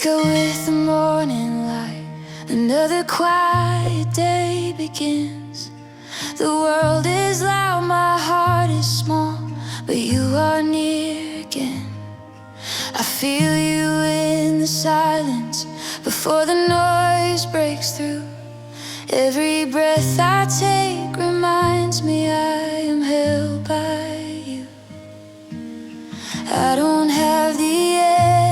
Wake up with the morning light, another quiet day begins. The world is loud, my heart is small, but you are near again. I feel you in the silence before the noise breaks through. Every breath I take reminds me I am held by you. I don't have the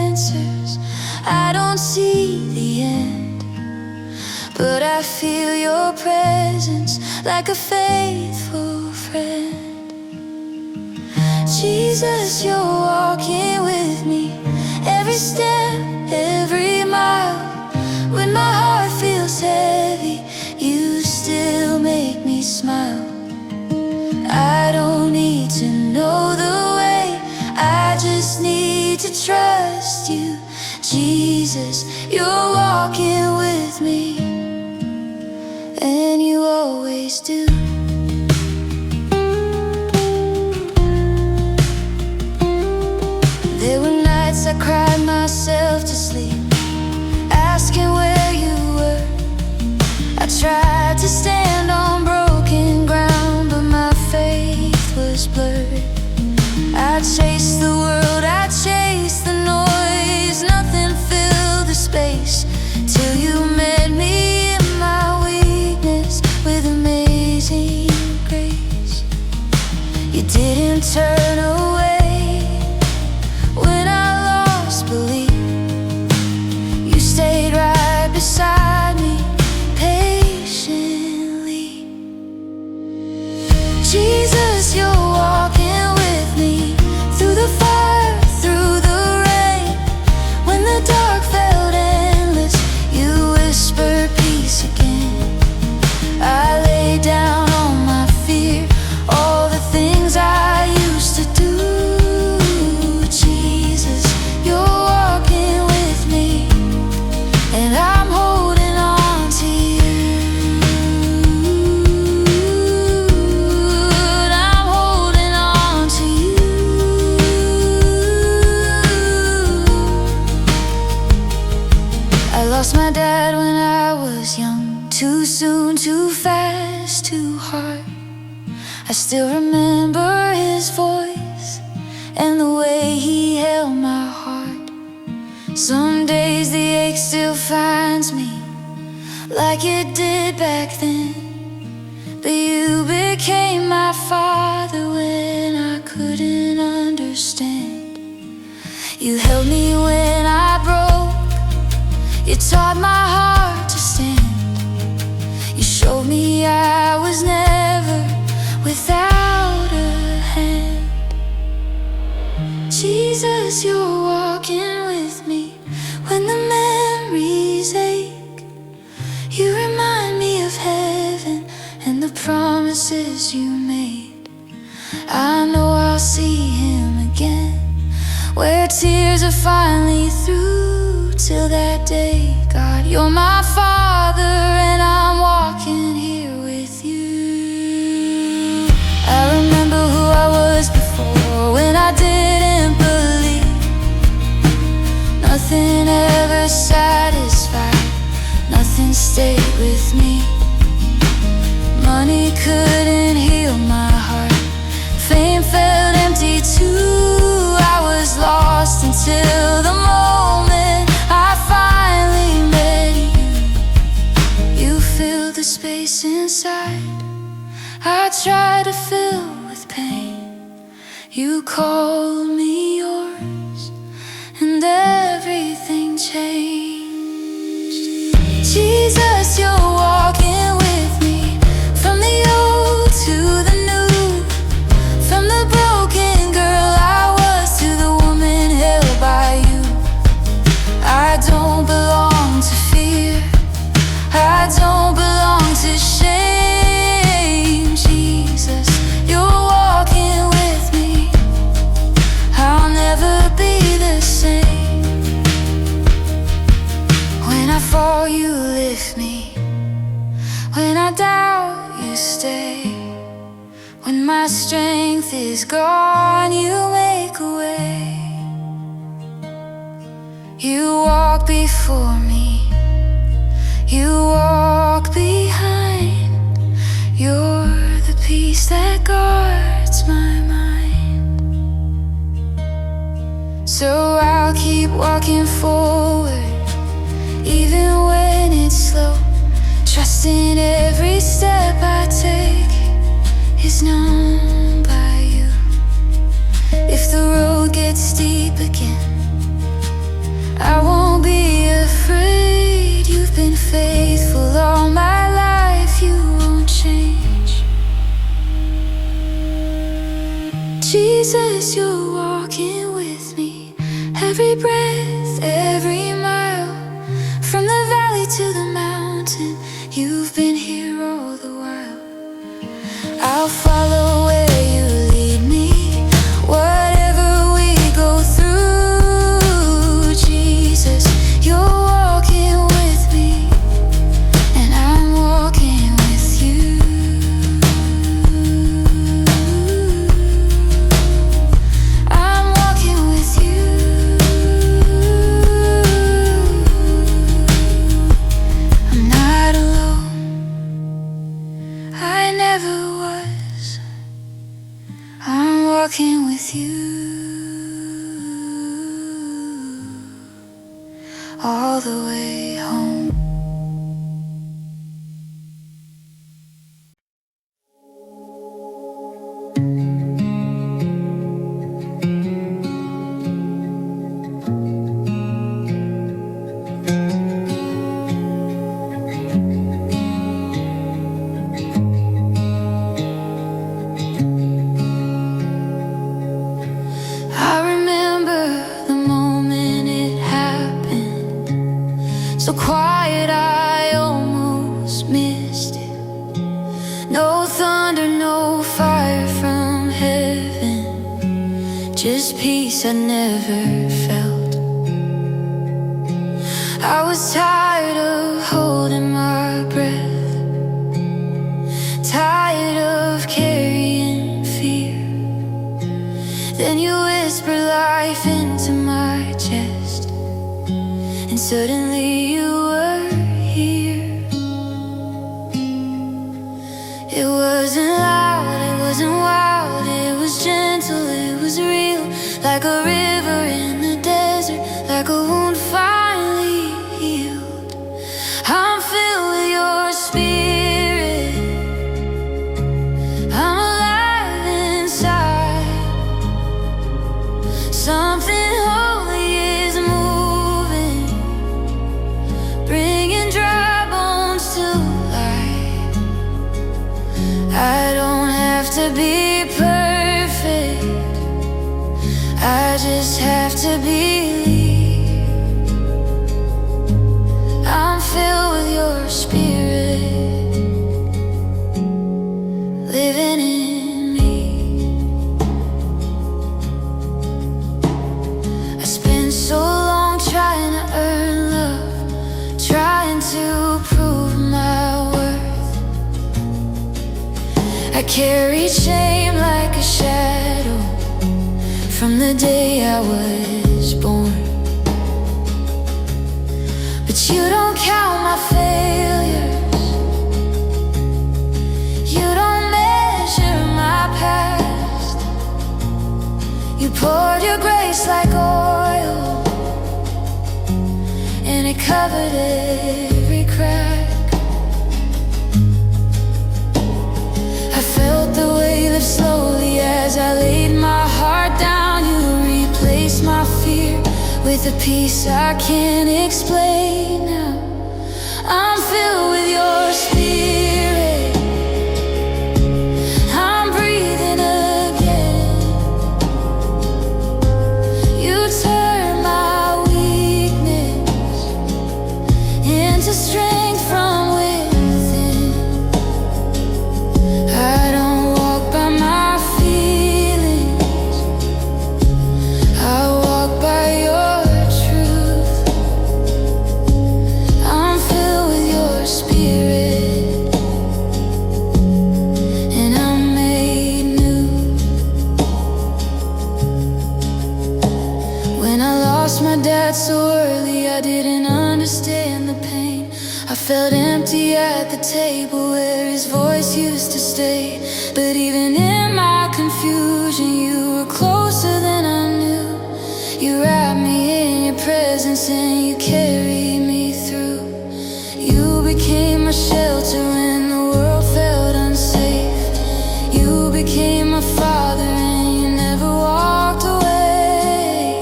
answers, I don't see the end, but I feel your presence like a faithful friend. Jesus, you're walking with me, every step, every mile. When my heart feels heavy, you still make me smile. I don't need to know the way, I just need to trust you. Jesus, you're walking with me, and you always do. There were nights I cried myself to sleep, asking where you were. I tried to stand on broken ground, but my faith was blurred. I chased the world, I chased the noise, nothing filled the space, till you met me in my weakness with amazing grace. You didn't turn away when I lost belief, you stayed right beside me patiently. Jesus, you're walking with me through the fire, through the rain. When the dark felt endless, you whispered peace again. I lay down on my fear, all the things I used to do. Jesus, you're walking with me, and I'm holding on to you. And I'm holding on to you. I lost my dad when I was young, too soon, too fast, too hard. I still remember his voice and the way he held my heart. Some days the ache still finds me like it did back then, but you became my father when I couldn't understand. You held me when I broke, you taught my heart to stand. You showed me I was never without a hand. Jesus, you're walking with me when the memories ache. You remind me of heaven and the promises you made. I know I'll see him again, where tears are finally through. Till that day, God, you're my Father, and I'm walking here with you. I remember who I was before, when I didn't believe. Nothing ever satisfied, nothing stayed with me. Money couldn't heal my heart, fame felt empty too. I was lost until the moment I finally met you. You filled the space inside I tried to fill with pain. You called me yours, and everything changed. Jesus, you're walking with me, from the old to the new, from the broken girl I was to the woman held by you. I don't belong to fear, I don't belong to shame. Jesus, you're walking with me, I'll never be the same. When I fall, you lift me, when I doubt, you stay. When my strength is gone, you make a way. You walk before me, you walk behind. You're the peace that guards my mind. So I'll keep walking forward, even when it's slow, trusting every step I take is known by you. If the road gets steep again, I won't be afraid. You've been faithful all my life, you won't change. Jesus, you're walking with me, every breath, every mile, from the valley to the mountain. You've been here all the while. I'll follow where you lead me, whatever we go through. Jesus, you're walking with me, and I'm walking with you. I'm walking with you. I'm not alone, I never was. I'm walking with you all the way home. I remember the moment it happened, so quiet I almost missed it. No thunder, no fire from heaven, just peace I never felt. I was tired of holding my breath, tired of carrying fear. Then you whisper life into my chest, and suddenly you were here. It wasn't loud, it wasn't wild, it was gentle, it was real. Like a river in the desert, like a wound finally healed. I'm filled with your spirit, I'm alive inside. Something holy is moving, bringing dry bones to life. I don't have to be perfect, I just have to believe. I'm filled with your spirit, living in me. I spent so long trying to earn love, trying to prove my worth. I carried shame like a shadow from the day I was born. But you don't count my failures, you don't measure my past. You poured your grace like oil, and it covered every crack. I felt the weight lift slowly as I laid my heart down. You replaced my fear with a peace I can't explain now. I'm filled with your spirit, I'm breathing again. You turn my weakness into strength from within. I don't walk by my feelings, I walk by your truth. I'm filled with your spirit, and I'm made new. When I lost my dad so early, felt empty at the table where his voice used to stay. But even in my confusion, you were closer than I knew. You wrapped me in your presence and you carried me through. You became my shelter when the world felt unsafe. You became my father and you never walked away.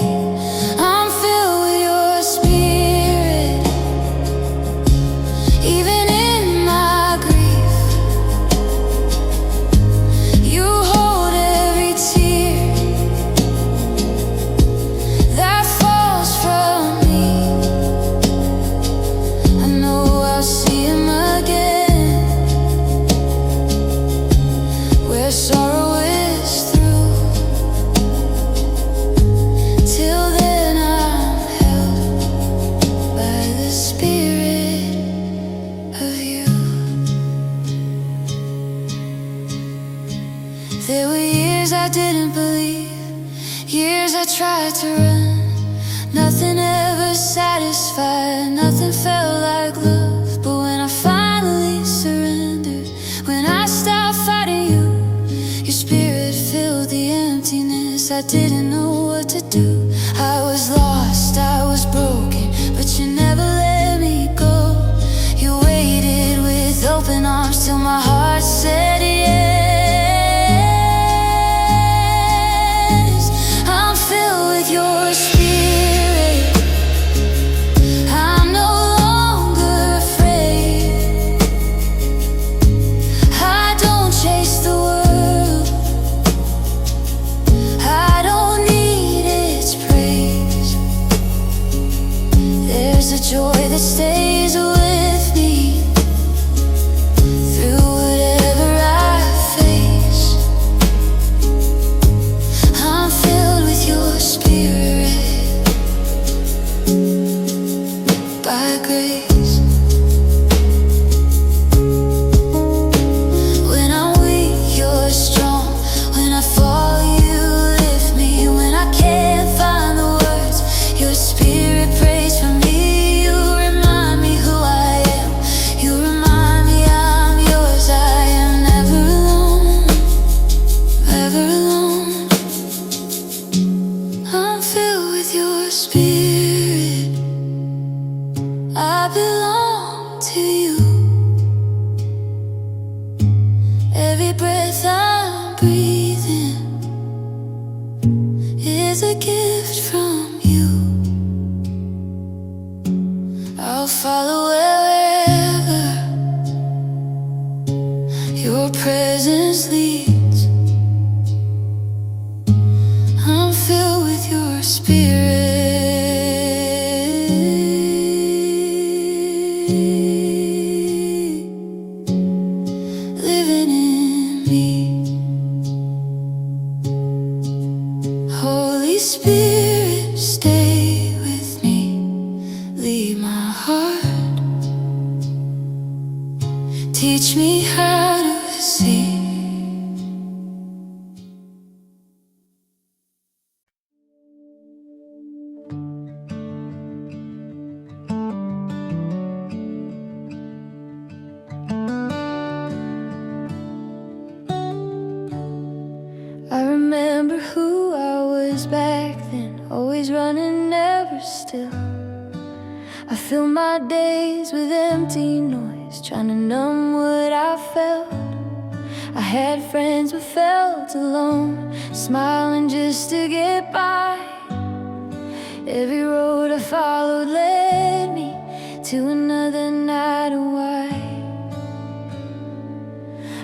I'm filled with your spirit, even in my grief. You hold every tear that falls from me. I know I'll see him again, where sorrow is through. Till then I'm held by the spirit of you. There were years I didn't believe, years I tried to run. Nothing ever satisfied, nothing felt like love. But when I finally surrendered, when I stopped fighting you, your spirit filled the emptiness. I didn't know what to do. I was lost, I was broken, but you never let me go. You waited with open arms till my heart said yes. I'm filled with your spirit, I'm no longer afraid. I don't chase the world, I don't need its praise. There's a joy that stays with me through whatever I face. I'm filled with your spirit by grace. When I'm weak, you're strong. When I fall, you lift me. When I can't find the words, your spirit prays for me. You remind me who I am. You remind me I'm yours. I am never alone, ever alone. I'm filled with your spirit, I belong to you. Every breath I'm breathing is a gift from you. I'll follow wherever your presence leads. I'm filled with your spirit, living in me. Holy Spirit, stay with me. Lead my heart, teach me how to see. I remember who I was back then, always running, never still. I fill my days with empty noise, trying to numb what I felt. I had friends but felt alone, smiling just to get by. Every road I followed led me to another night of white.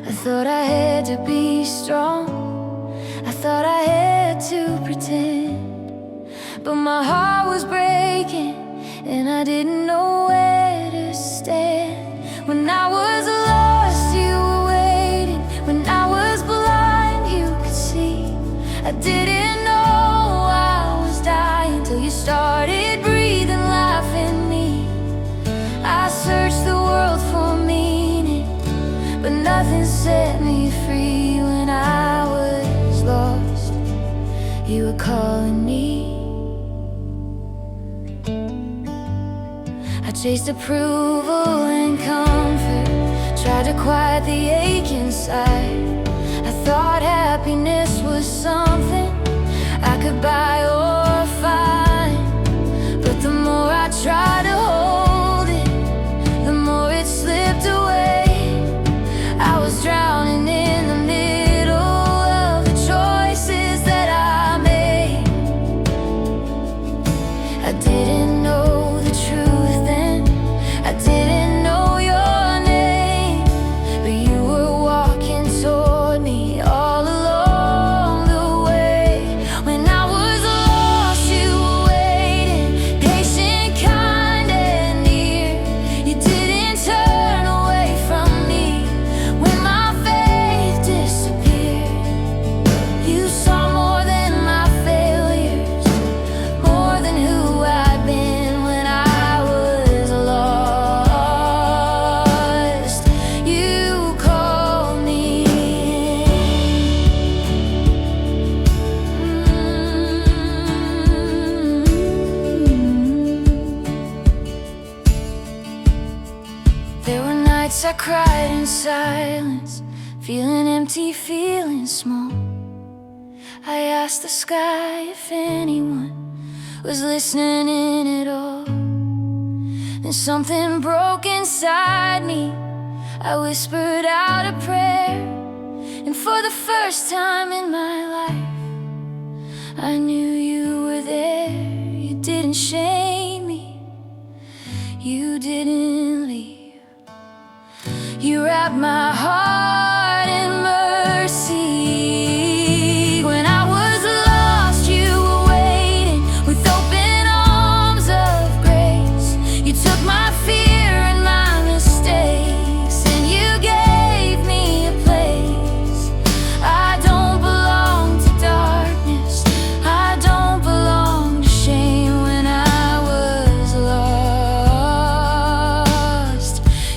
I thought I had to be strong, I thought I had to pretend, but my heart was breaking and I didn't know where to stand. When I was lost, you were waiting. When I was blind, you could see. I didn't know I was dying till you started breathing life in me. I searched the world for meaning, but nothing set me free. When I was lost, you were calling me. I chased approval and comfort, tried to quiet the ache inside. I thought happiness was something I could buy or find, but the more I tried to hold it, the more it slipped away. I was drowning in the middle of the choices that I made. I didn't know the truth then, I didn't know your name, but you were walking toward me all along the way. When I was lost, you were waiting, patient, kind, and near. You didn't turn away from me when my faith disappeared. You saw more than my failures, more than who I'd been when I was lost. You called me There were nights I cried in silence, feeling empty, feeling small. I asked the sky if anyone was listening in at all. Then something broke inside me, I whispered out a prayer, and for the first time in my life, I knew you were there. You didn't shame me, you didn't leave. You wrapped my heart in mercy. When I was lost, you were waiting with open arms of grace. You took my fear and my mistakes, and you gave me a place. I don't belong to darkness, I don't belong to shame. When I was lost,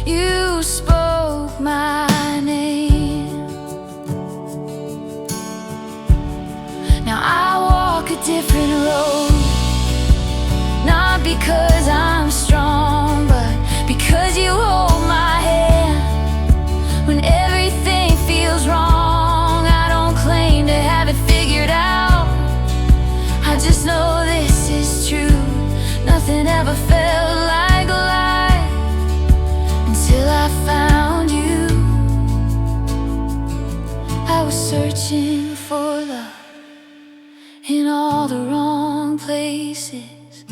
you spoke my name. Now I walk a different road, not because I'm strong, but because you hold my hand. When everything feels wrong, I don't claim to have it figured out. I just know this is true, nothing ever felt like life until I found you. I was searching for love in all the wrong places,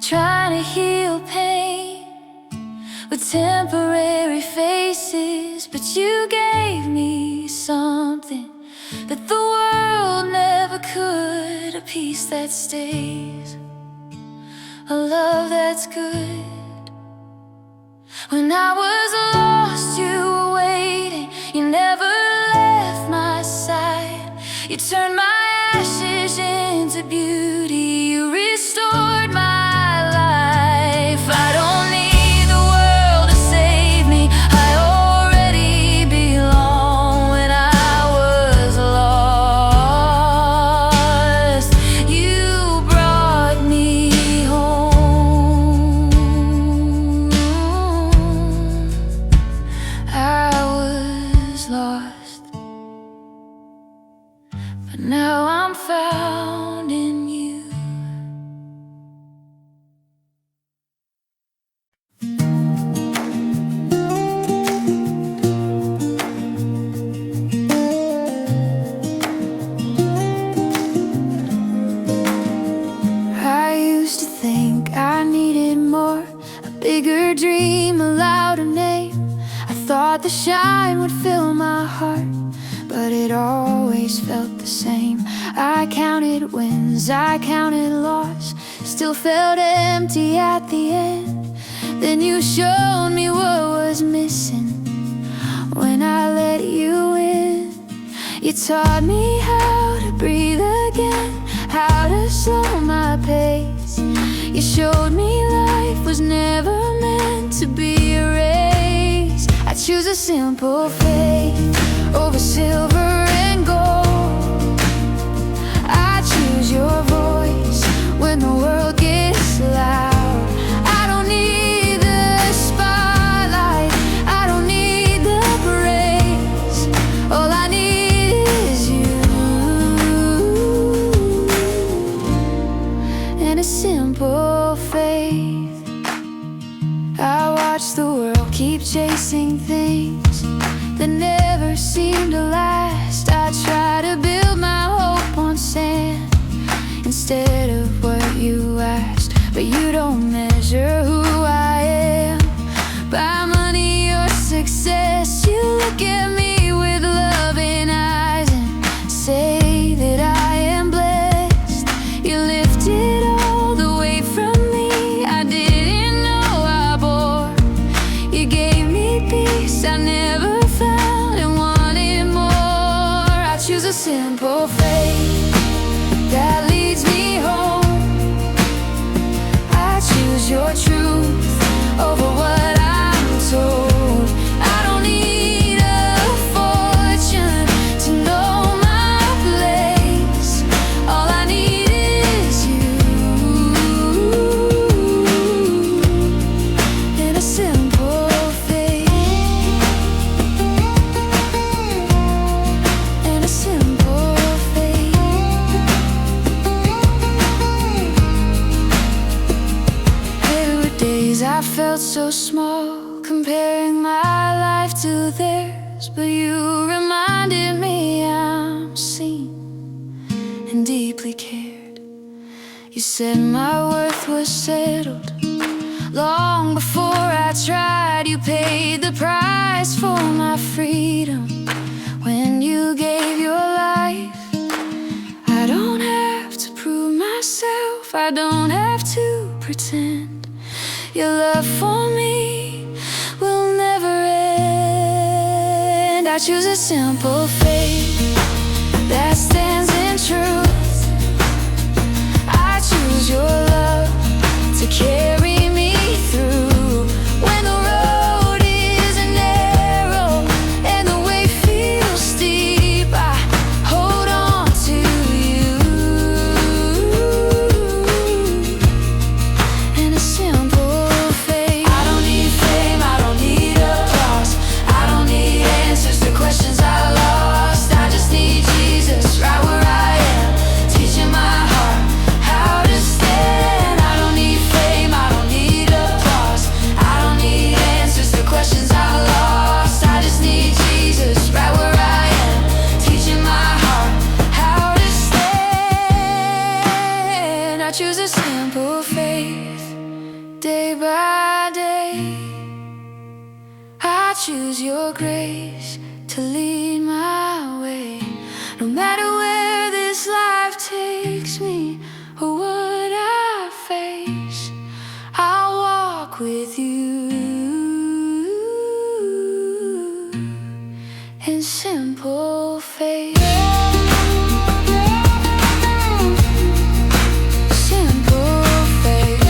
trying to heal pain with temporary faces. But you gave me something that the world never could, a peace that stays, a love that's good. When I was lost, you were waiting, you never left my side. You turned my ashes into beauty, you restored my life. I don't need the world to save me, I already belong. When I was lost, you brought me home. I was lost, but now I'm found in you. I used to think I needed more, a bigger dream, a louder name. I thought the shine would fill my heart, but it always felt the same. I counted wins, I counted loss, still felt empty at the end. Then you showed me what was missing when I let you in. You taught me how to breathe again, how to slow my pace. You showed me life was never meant to be a race. I choose a simple faith over silver and gold. I choose your voice when the world gets loud. I don't need I watch the world keep chasing things that never seem to last. I try to build my hope on sand instead of what you asked. But you don't measure who I am by money or success. You look at me with loving eyes and say that I am blessed. You lifted all the weight from me I didn't know I bore. You gave me peace I never found and wanted more. I choose a simple faith that leads me home. I choose your truth over what I'm told. I don't need a fortune to know my place. All I need is you in a simple faith. In a simple faith. There were days I felt so small, comparing my life to theirs. But you reminded me I'm seen and deeply cared. You said my worth was settled long before I tried. You paid the price for my freedom when you gave your life. I don't have to prove myself, I don't have to pretend. Your love for me will never end. I choose a simple faith that stands in truth. I choose your love to carry me through when the road is narrow and the way feels steep. I hold on to you in a simple faith. I don't need fame, I don't need applause. I don't need answers to questions I lost. I just need Jesus right where I am, teaching my heart how to stand. I don't need fame, I don't need applause. I don't need answers to questions I lost. I just need Jesus right where I am, teaching my heart how to stand. I choose a simple faith day by day. I choose your grace to lead my way. No matter where this life takes me or what I face, I'll walk with you in simple faith. Simple faith.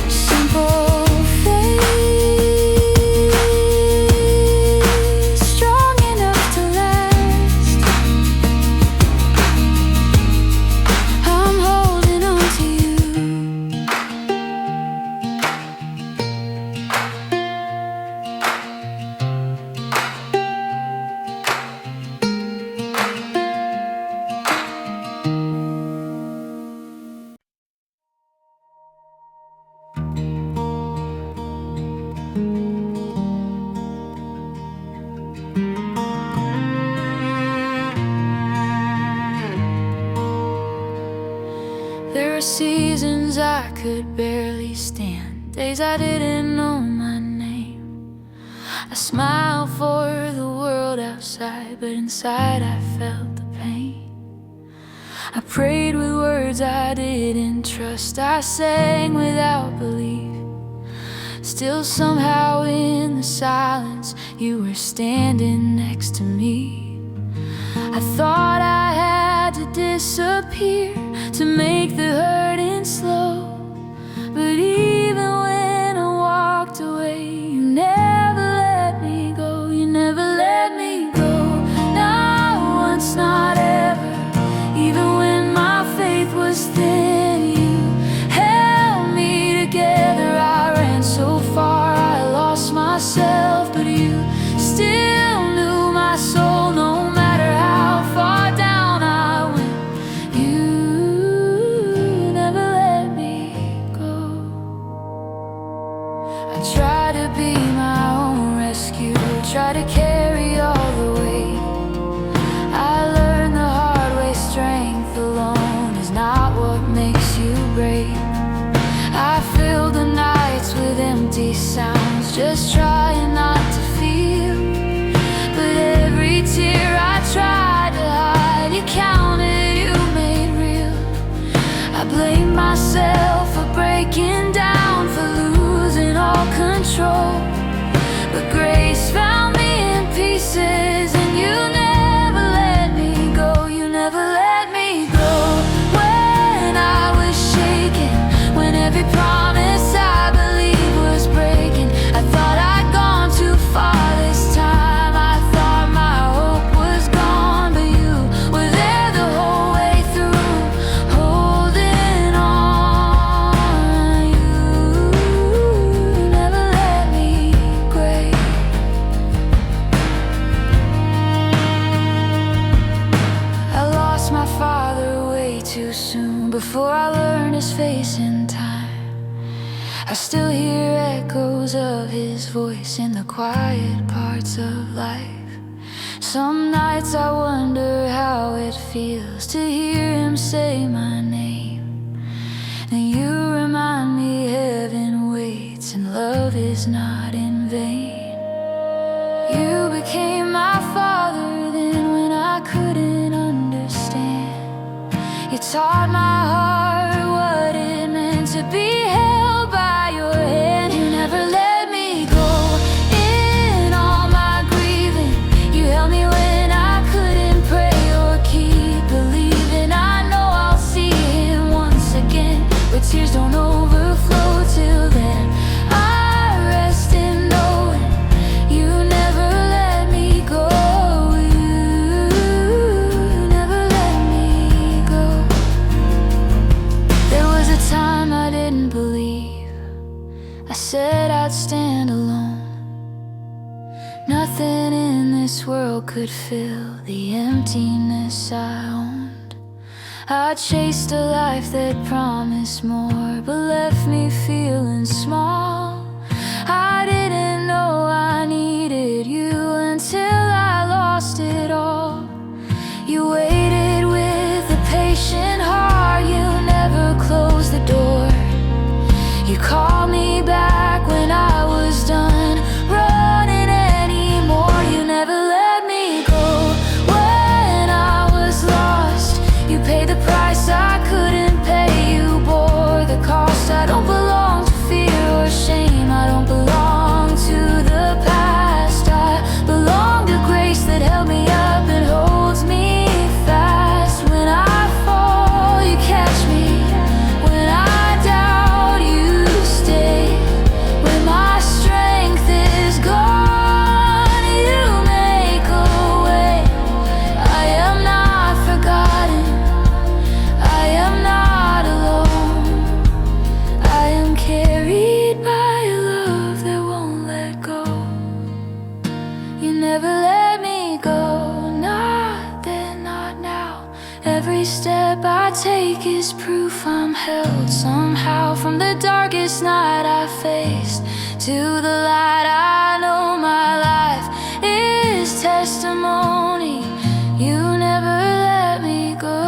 Simple faith, strong enough to last. I'm holding on to you. There were seasons I could barely stand, days I didn't know my name. I smiled for the world outside, but inside I felt the pain. I prayed with words I didn't trust, I sang without belief. Still somehow in the silence you were standing next to me. I thought I had to disappear to make the hurting slow, but even when I walked away, you never let me go. You never let me go, not once, not ever. Even when my faith was thin, you held me together. I ran so far, I lost myself, but you still knew my soul. No matter how far down I went, you myself for breaking down, for losing all control. But grace found me in pieces, and you never let me go. You never let me go. When I was shaken, when every promise I believed was breaking, I thought I'd gone too far this time. I thought my hope was gone, but you were there the whole way through, holding on. You never let me break. I lost my father way too soon, before I learned his face in time. I still hear echoes of his voice in the quiet parts of life. Some nights I wonder how it feels to hear him say my name. And you remind me heaven waits and love is not in vain. You became my father then when I couldn't understand. You taught my heart what it meant to be held by your hand. You never let me go in all my grieving. You held me when I couldn't pray or keep believing. I know I'll see him once again, but tears don't overflow till then. I rest in knowing you never let me go. You never let me go. There was a time I didn't believe. I said I'd stand alone. Nothing in this world could fill the emptiness I owned. I chased a life that promised more, but left me feeling small. I didn't know I needed you until I lost it all. You waited with a patient heart. You never closed the door. You called me back when I was done running anymore. You never let me go when I was lost. You paid the price I couldn't pay. You bore the cost. I don't belong to fear or shame. I don't belong to the past. I belong to grace that held me up and holds me fast. When I fall, you catch me. When I doubt, you stay. When my strength is gone, you make a way. I am not forgotten. I am not alone. I am carried by a love that won't let go. You never let me go, not then, not now. Every step I take is proof I'm held somehow. From the darkest night I faced to the light, I know my life is testimony. You never let me go.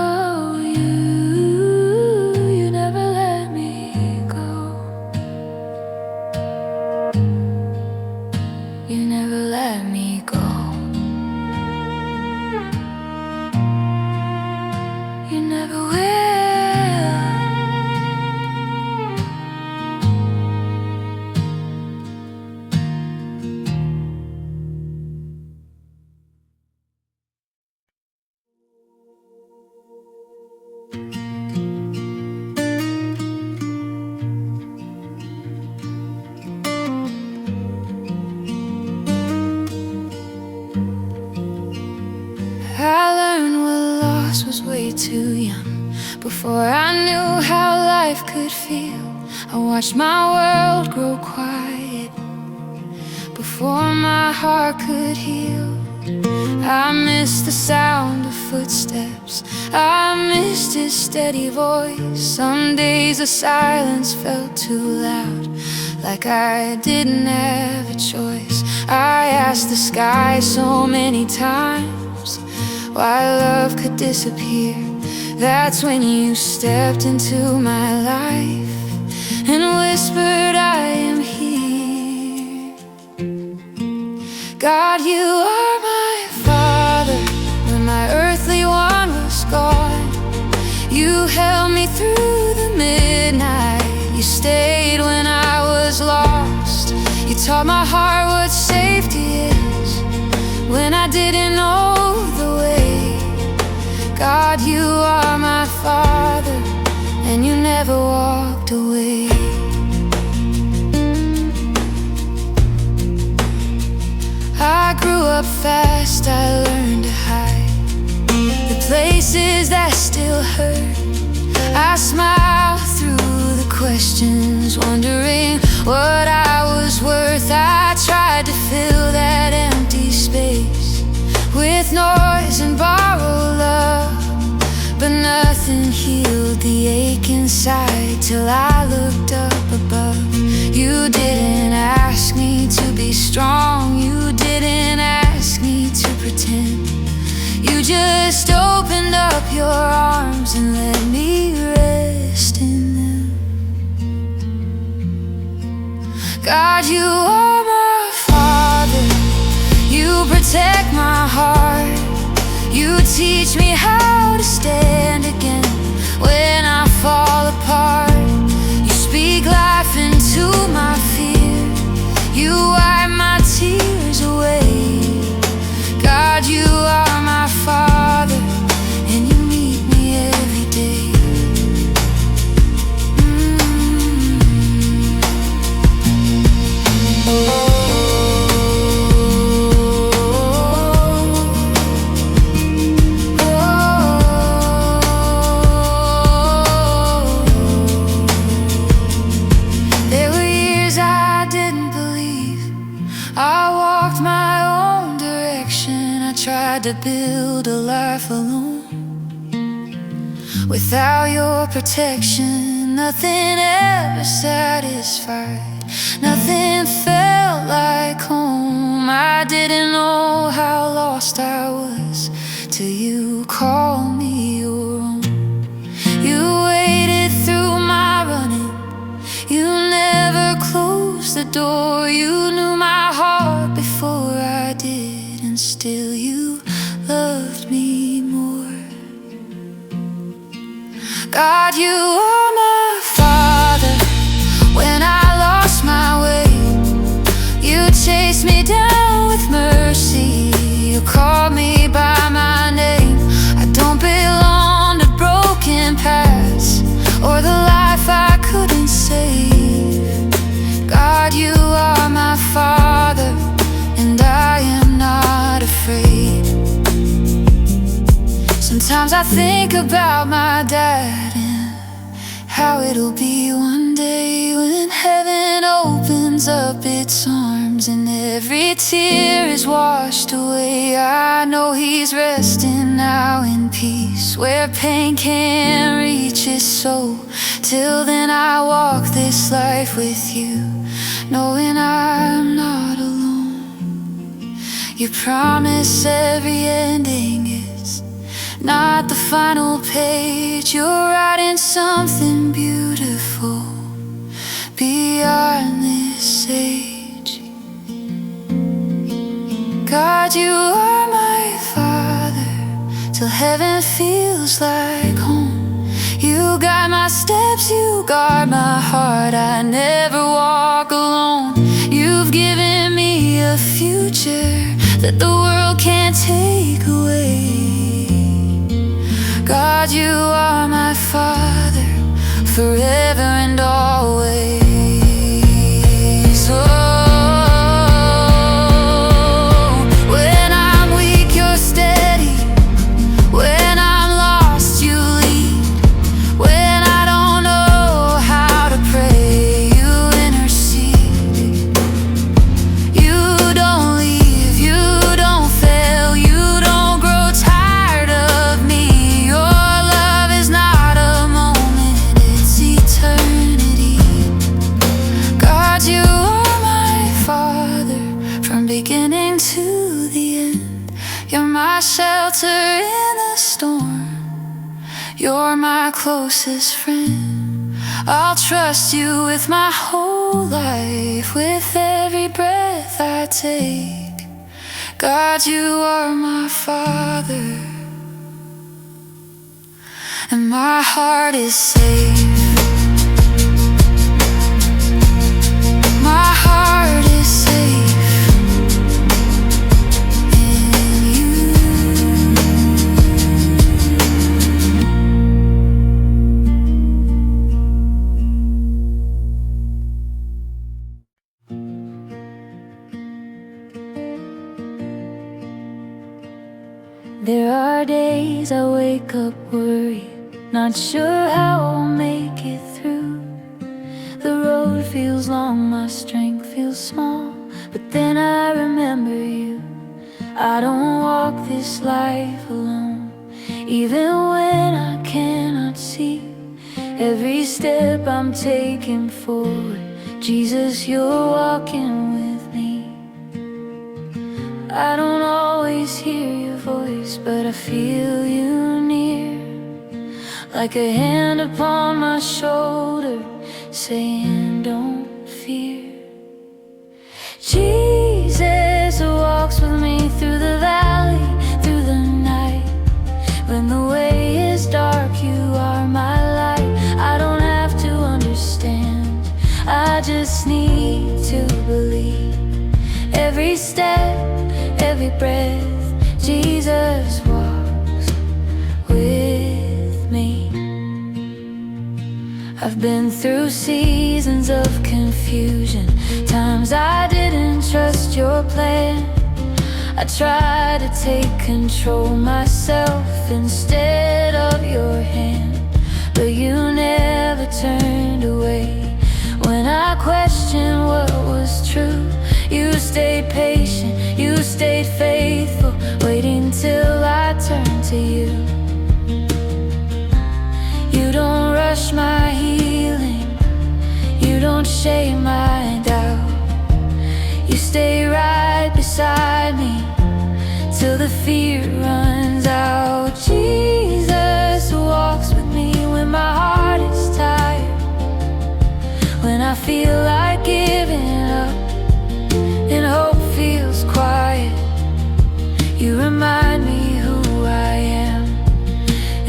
You never let me go. You never let me go. You never will. I learned what loss was way too young. Before I knew how life could feel, I watched my world grow quiet. Before my heart could heal, I missed the sound of footsteps. I missed his steady voice. Some days the silence felt too loud, like I didn't have a choice. I asked the sky so many times why love could disappear. That's when you stepped into my life and whispered, I am here. God, you are my Father. When my earthly one was gone, you held me through the midnight. father, and you never walked away. I grew up fast, I learned to hide the places that still hurt. I smile through the questions, wondering what I was worth. I tried to fill that empty space with noise and borrowed love, but nothing healed the ache inside till I looked up above. You didn't ask me to be strong, you didn't ask me to pretend. You just opened up your arms and let me rest in them. God, you are my father, you protect my heart. You teach me how to stand again when I fall apart. You speak life into my fear, you wipe my tears away. God, you are my father, and you meet me every day. There were years I didn't believe. I walked my own direction. I tried to build a life alone. Without your protection, nothing ever satisfied, nothing felt like home. I didn't know how lost I was till you called me your own. You waited through my running, you never closed the door. You knew my heart before I did, and still you loved me more. God, you are my father. When I lost my way, you chased me down with mercy. You called me by my name. I don't belong to broken paths or the life I couldn't save. God, you are my father, and I am not afraid. Sometimes I think about my dad and how it'll be one day when heaven opens up its arms and every tear is washed away. I know he's resting now in peace where pain can't reach his soul. Till then I walk this life with you, knowing I'm not alone. You promise every ending is not the final page. You're writing something beautiful beyond this age. God, you are my father till heaven feels like home. You guide my steps, you guard my heart. I never walk alone. You've given me a future that the world can't take away. God, you are my father, forever and always. When I'm weak, you're steady. When I'm lost, you lead. When I don't know how to pray, you intercede. You don't leave, you don't fail, you don't grow tired of me. Beginning to the end, you're my shelter in the storm. You're my closest friend. I'll trust you with my whole life, with every breath I take. God, you are my father, and my heart is safe. My heart is safe. days I wake up worried, not sure how I'll make it through. The road feels long, my strength feels small, but then I remember you. I don't walk this life alone, even when I cannot see. Every step I'm taking forward, Jesus, you're walking with me. I don't always hear your voice, but I feel you near, like a hand upon my shoulder, saying don't fear. Jesus walks with me through the valley, through the night. When the way is dark, you are my light. I don't have to understand, I just need to believe. Every step, every breath, Jesus walks with me. I've been through seasons of confusion, times I didn't trust your plan. I tried to take control myself instead of your hand, but you never turned away. When I questioned what was true, you stayed patient, you stayed faithful, waiting till I turned to you. You don't rush my healing, you don't shame my doubt. You stay right beside me till the fear runs out. Jesus walks with me when my heart is tired, when I feel like giving up and hope feels quiet. You remind me who I am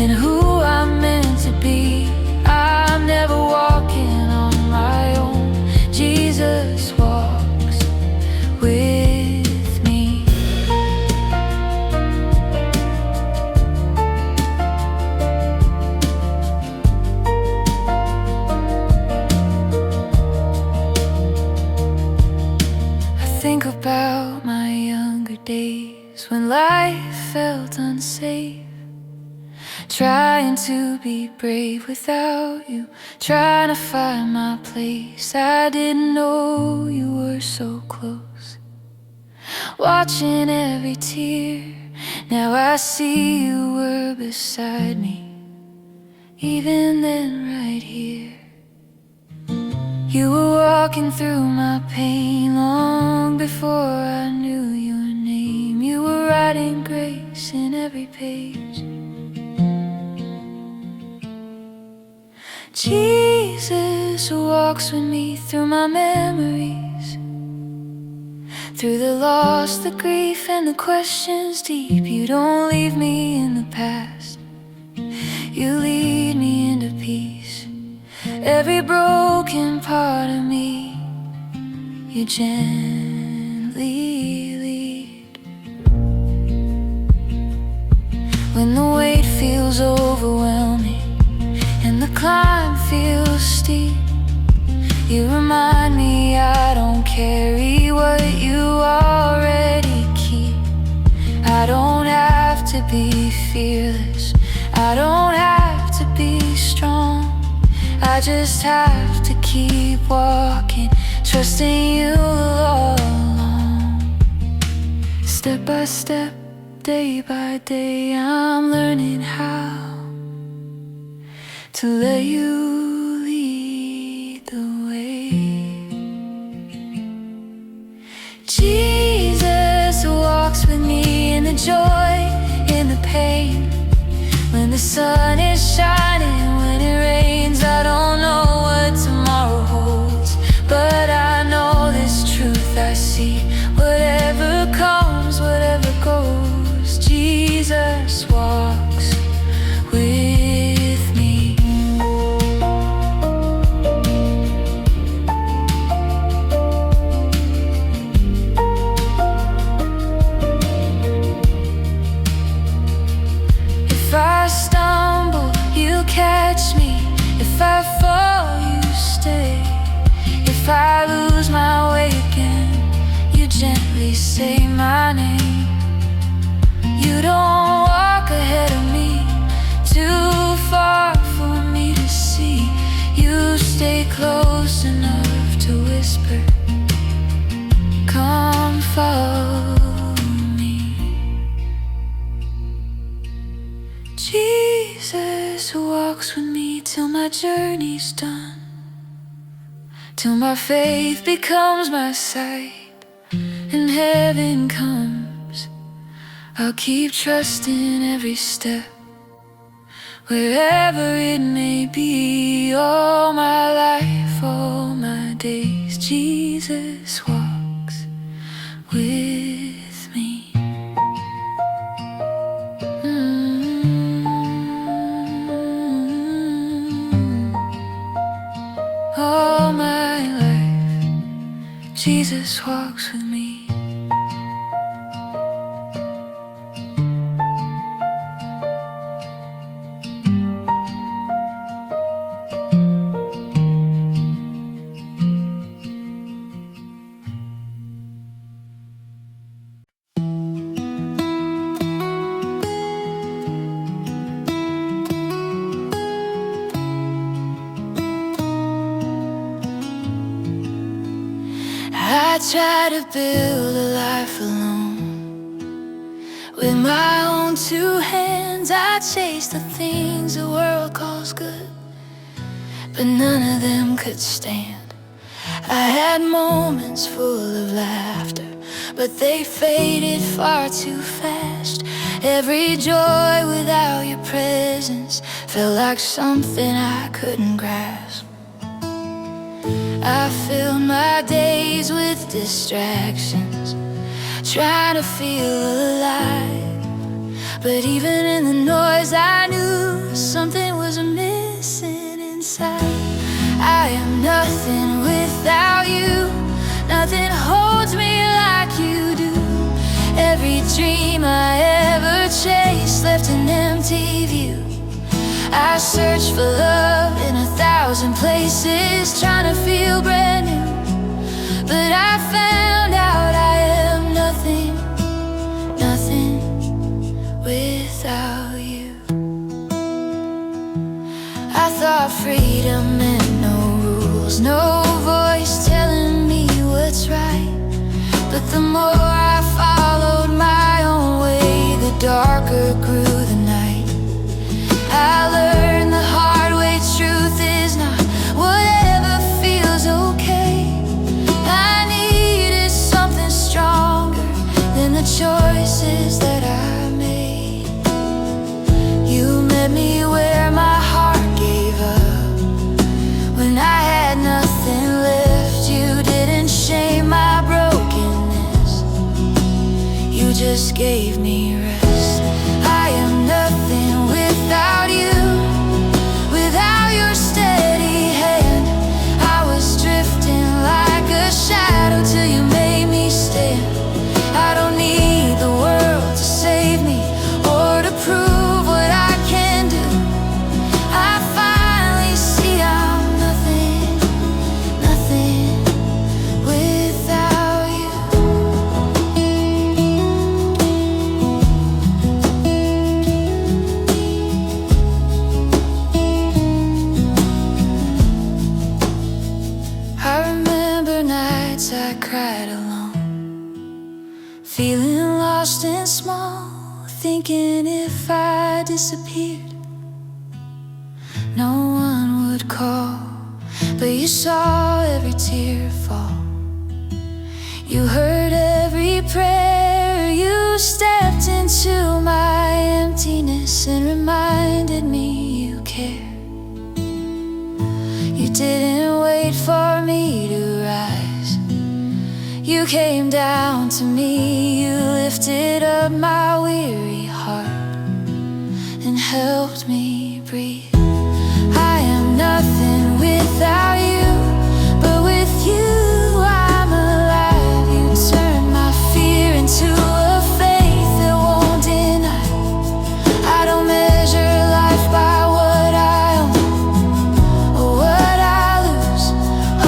and who I'm meant to be. I'm never walking on my own, Jesus walks with me. I think about my younger days when life felt unsafe, trying to be brave without you, trying to find my place. I didn't know you were so close, watching every tear. Now I see you were beside me, even then right here. You were walking through my pain long before I knew your name. You were writing grace in every page. Jesus walks with me through my memories, through the loss, the grief, and the questions deep. You don't leave me in the past, you lead me into peace. Every broken part of me, you gently lead. When the weight feels overwhelming and the climb feels steep, you remind me I don't carry what you already keep. I don't have to be fearless, I don't have to be strong. I just have to keep walking, trusting you along. Step by step, day by day, I'm learning how to let you lead the way. Jesus walks with me in the joy, in the pain. When the sun is shining, when it rains, I don't know what tomorrow holds, but I know this truth I see. Whatever comes, whatever goes, Jesus walks with me. If I stumble, you catch me. If I fall, you stay. If I lose my way again, you gently say my name. You don't walk ahead of me, stay close enough to whisper, come follow me. Jesus walks with me till my journey's done, till my faith becomes my sight and heaven comes. I'll keep trusting every step, wherever it may be. All my life, all my days, Jesus walks with me. All my life, Jesus walks with me. I tried to build a life alone. With my own two hands I chased the things the world calls good, but none of them could stand. I had moments full of laughter, but they faded far too fast. Every joy without your presence felt like something I couldn't grasp. I filled my days with distractions, trying to feel alive. But even in the noise I knew something was missing inside. I am nothing without you, nothing holds me like you do. Every dream I ever chased left an empty view. I searched for love in 1,000 places, trying to feel brand new, but I found out I am nothing, nothing without you. I thought freedom meant no rules, no voice telling me what's right. But the more I followed my own way, the darker grew the night. I learned the hard way, truth is not whatever feels okay. I needed something stronger than the choices that I made. You met me where my heart gave up, when I had nothing left. You didn't shame my brokenness, you just gave me rest. I am nothing without you, without your steady hand. I was drifting like a shadow till you made me stand. I don't need the world to save me or to prove what I can do. I finally see I'm nothing, nothing without you. I remember nights I cried alone, feeling lost and small, thinking if I disappeared, no one would call. But you saw every tear fall, you heard every prayer. You stepped into my emptiness and reminded me you care. You didn't wait for me to rise, you came down to me. You lifted up my weary heart and helped me breathe. I am nothing without you, but with you I'm alive. You turned my fear into a faith that won't deny. I don't measure life by what I own or what I lose.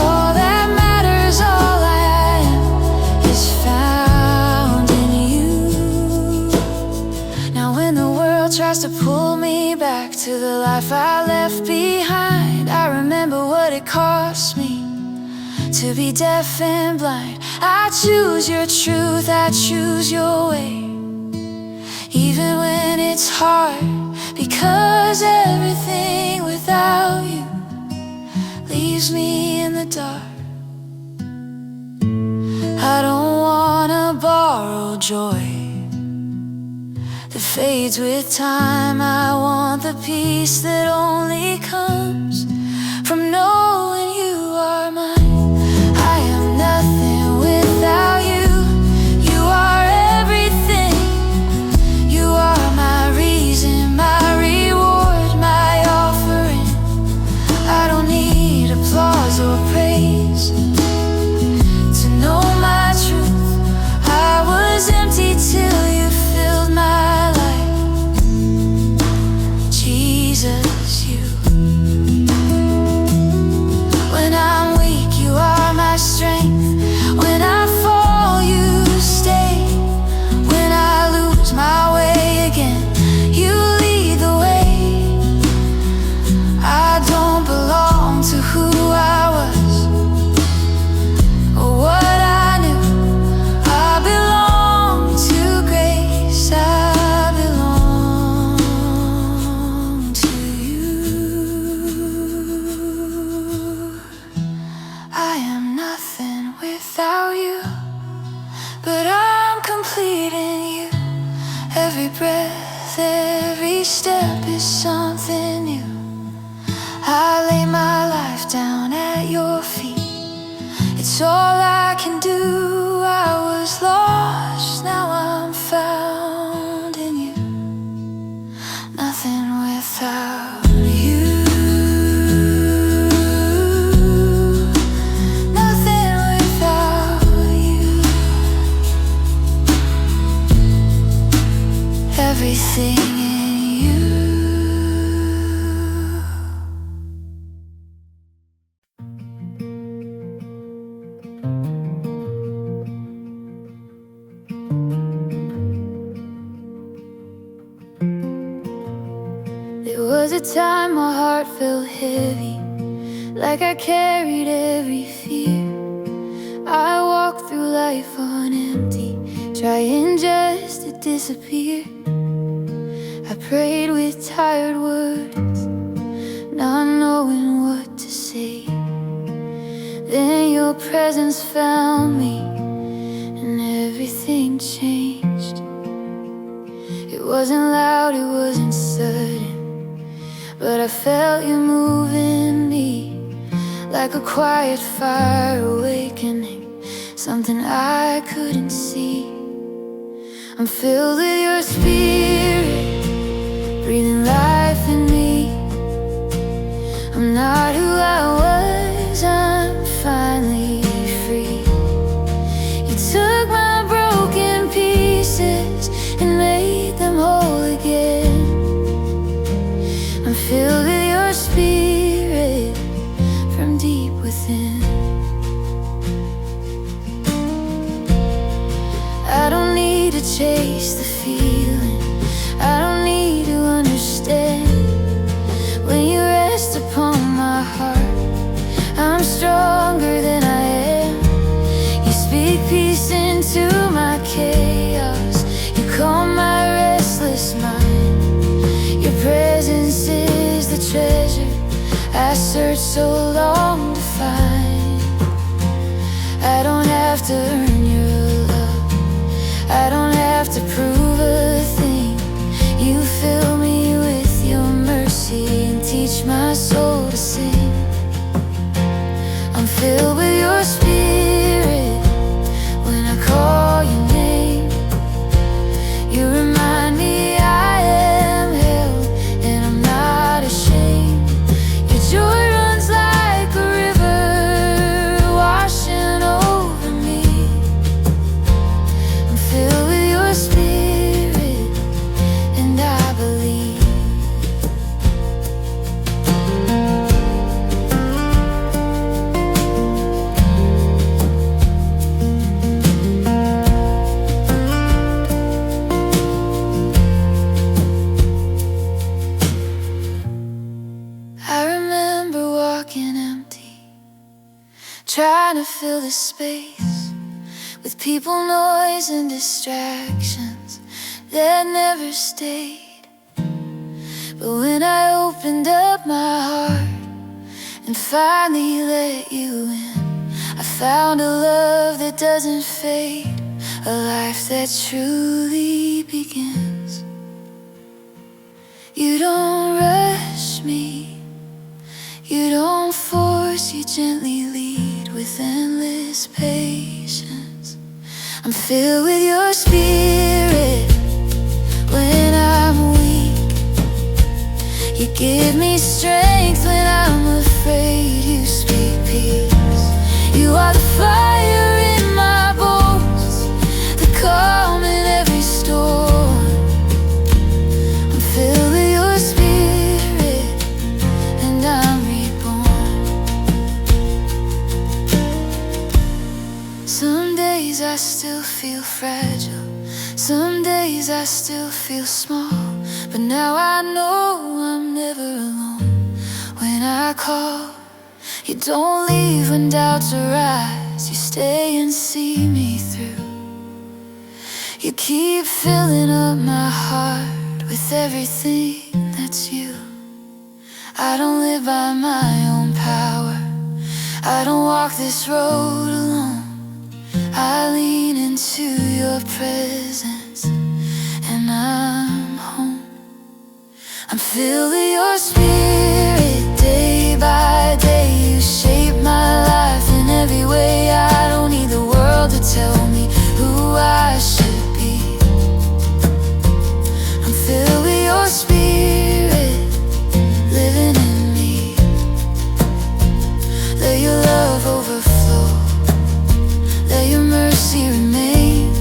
All that matters, all I am, is found in you. Now when the world tries to pull me back to the life I left behind, I remember what it costs me to be deaf and blind. I choose your truth, I choose your way, even when it's hard, because everything without you leaves me in the dark. I don't wanna borrow joy that fades with time. I want the peace that only comes from knowing you are mine. I am nothing without you. You are everything. You are my reason, my reward, my offering. I don't need applause or praise to know my truth. I was empty till you filled my life. Jesus, you. When I'm weak, you are my strength. When I fall, you stay. When I lose my way again, you lead the way. I don't belong to who I was or what I knew. I belong to grace. I belong to you. I am nothing without you, but I'm complete in you. Every breath, every step is something new. I lay my life down at your feet. It's all I can do. I was lost, now I'm found in you. Nothing without you. Nothing without you. Everything in you. There was a time my heart felt heavy, like I carried every fear. I walked through life on empty, trying just to disappear. I prayed with tired words, not knowing what to say. Then your presence found me, and everything changed. It wasn't loud, it wasn't sudden, but I felt you moving me, like a quiet fire awakening something I couldn't see. I'm filled with your spirit, breathing life in me. I'm not who I was, I'm finally free. You took my broken pieces and made them whole again. I'm filled with your spirit from deep within. I don't need to chase the feeling, I don't need to understand. When you rest upon my heart, I'm stronger than I am. You speak peace into my chaos, you calm my restless mind. Your presence is the treasure I searched so long to find. I don't have to earn your love, I don't have to prove a thing. You fill me with your mercy and teach my soul to sing. I'm filled with your spirit when I call your name. You remind me I am held and I'm not ashamed. Your joy runs like a river washing over me. I'm filled with your spirit and I believe. trying to fill the space with people, noise, and distractions that never stayed. But when I opened up my heart and finally let you in, I found a love that doesn't fade, a life that truly begins. You don't rush me, you don't force, you gently lead with endless patience. I'm filled with your spirit when I'm weak. You give me strength when I'm afraid. You speak peace. You are the fire in my bones, the calm in every storm. I'm filled with your spirit and I'm reborn. Some days I still feel fragile, some days I still feel small, but now I know I'm never alone. When I call, you don't leave when doubts arise. You stay and see me through. You keep filling up my heart with everything that's you. I don't live by my own power, I don't walk this road alone. I lean into your presence and I'm home. I'm filled with your spirit day by day. You shape my life in every way. I don't need the world to tell me who I should be. I'm filled with your spirit living in me. Let your love overflow, let your mercy remain.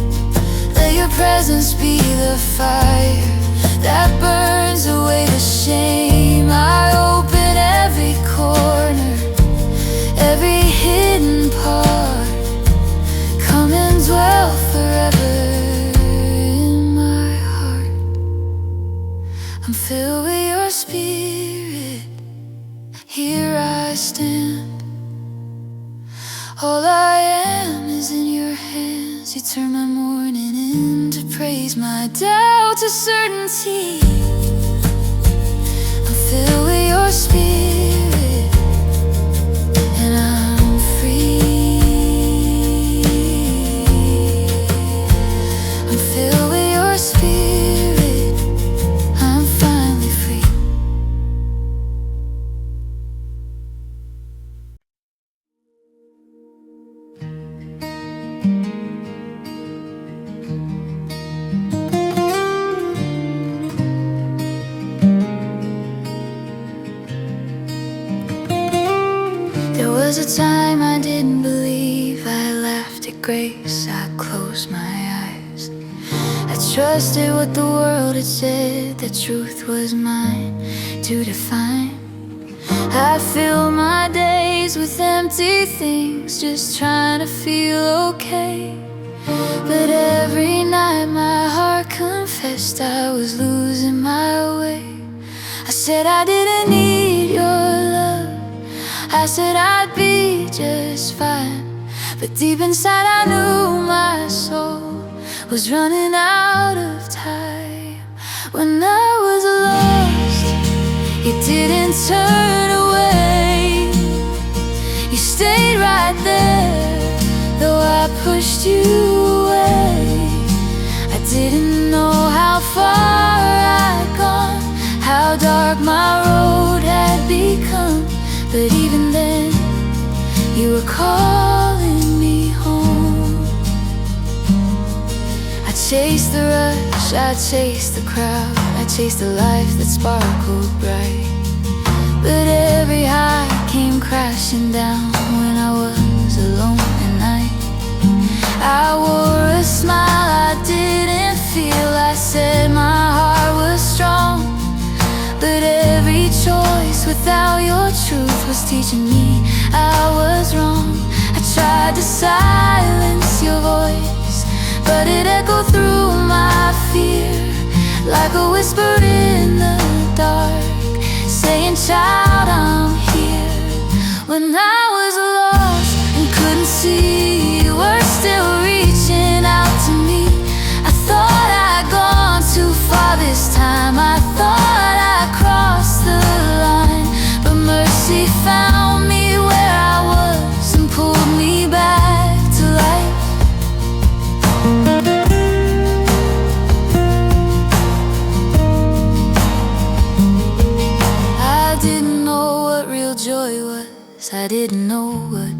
Let your presence be the fire that burns away the shame. I open every corner, every hidden part. Come and dwell forever in my heart. I'm filled with your spirit, here I stand. All I am is in your hands. You turn my mourning into praise, my doubt to certainty. I'm filled with your spirit and I'm free. I'm filled with your spirit, I'm finally free. There was a time I didn't believe. I laughed at grace, I closed my eyes. I trusted what the world had said, that truth was mine to define. I filled my days with empty things, just trying to feel okay. But every night my heart confessed I was losing my way. I said I didn't need your love, I said I'd be just fine. But deep inside I knew my soul was running out of time. When I was lost, you didn't turn away. You stayed right there, though I pushed you away. I didn't know how far I'd gone, how dark my road had become. But even then, you were calling me home. I chased the rush, I chased the crowd, I chased a life that sparkled bright. But every high came crashing down when I was alone at night. I wore a smile I didn't feel, I said my heart was strong. But every choice without your truth was teaching me I was wrong. I tried to silence your voice, but it echoed through my fear, like a whisper in the dark, saying, child, I'm here. When I was lost and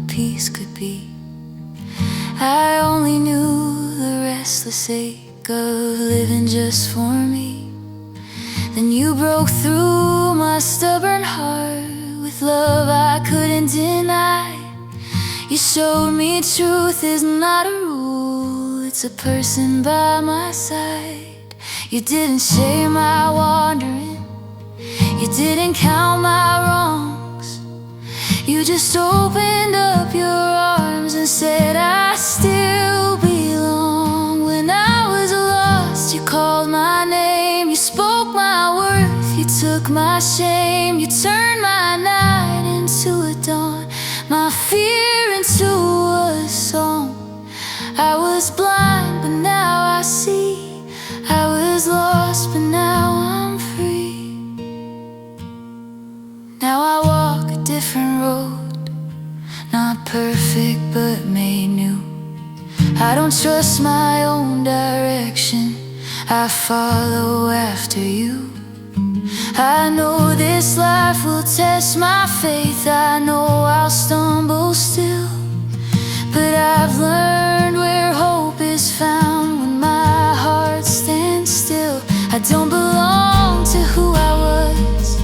peace could be. I only knew the restless ache of living just for me. Then you broke through my stubborn heart with love I couldn't deny. You showed me truth is not a rule, it's a person by my side. You didn't share my wandering, you didn't count my wrongs. You just opened up your arms and said I still belong. When I was lost, you called my name, you spoke my worth, you took my shame. You turned my night into a dawn, my fear into a song. I was blind, but now I see. I was lost, but now I'm free. Now I walk a different road, not perfect, but made new. I don't trust my own direction, I follow after you. I know this life will test my faith, I know I'll stumble still. But I've learned where hope is found when my heart stands still. I don't belong to who I was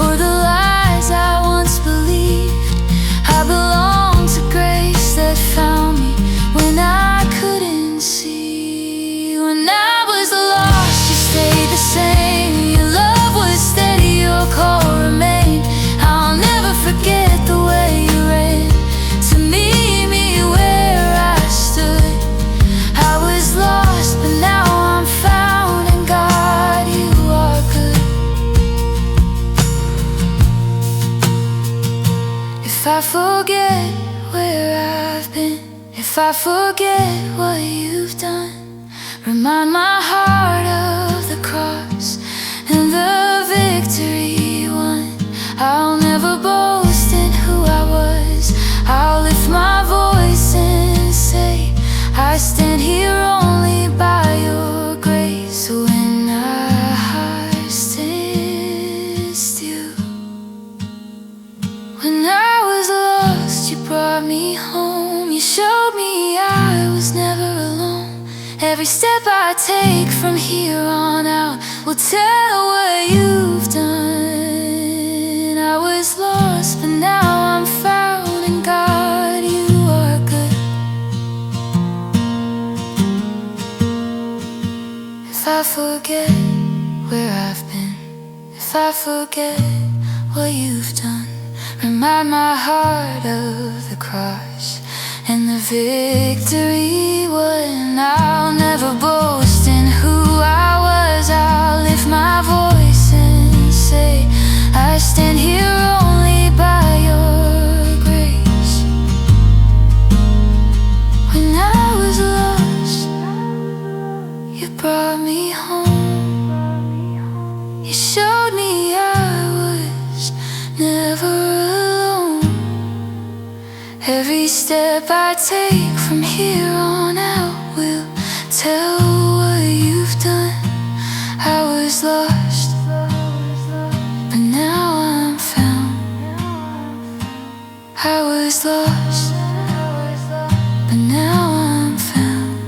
or the lies I once believed. I belong to grace that found me when I couldn't see. When I was lost, you stayed the same. Your love was steady, your call remained. I'll never forget the way you ran to meet me where I stood. I was lost, but now I'm found, and God, you are good. If I forget where I've been, if I forget what you've done, remind my heart of the cross and the victory won. I'll never boast in who I was, I'll lift my voice and say I stand here only by your grace. When my heart stands still. When I was lost, you brought me home. You showed me I was never alone. Every step I take from here on out will tell what you've done. I was lost, but now I'm found, and God, you are good. If I forget where I've been, if I forget what you've done, remind my heart of the cross and the victory won. I'll never boast in who I was, I'll lift my voice and say I stand here only by your grace. When I was lost, you brought me home. You showed me I was never alone. Every step I take from here on out will tell what you've done. I was lost, but now I'm found. I was lost, but now I'm found.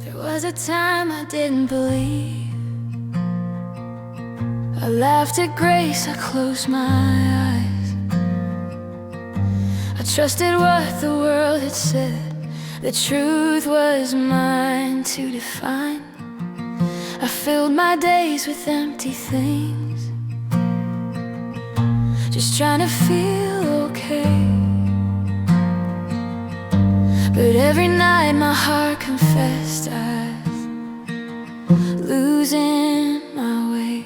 There was a time I didn't believe. I laughed at grace, I closed my eyes. I trusted what the world had said, the truth was mine to define. I filled my days with empty things, just trying to feel okay. But every night my heart confessed I was losing my way.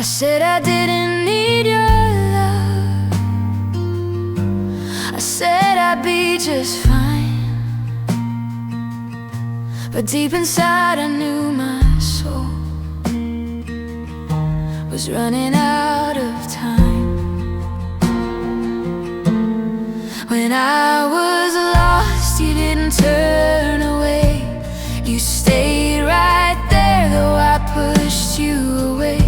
I said I didn't need your love, I said I'd be just fine. But deep inside I knew my soul was running out of time. When When I was lost, you didn't turn away. You stayed right there, though I pushed you away.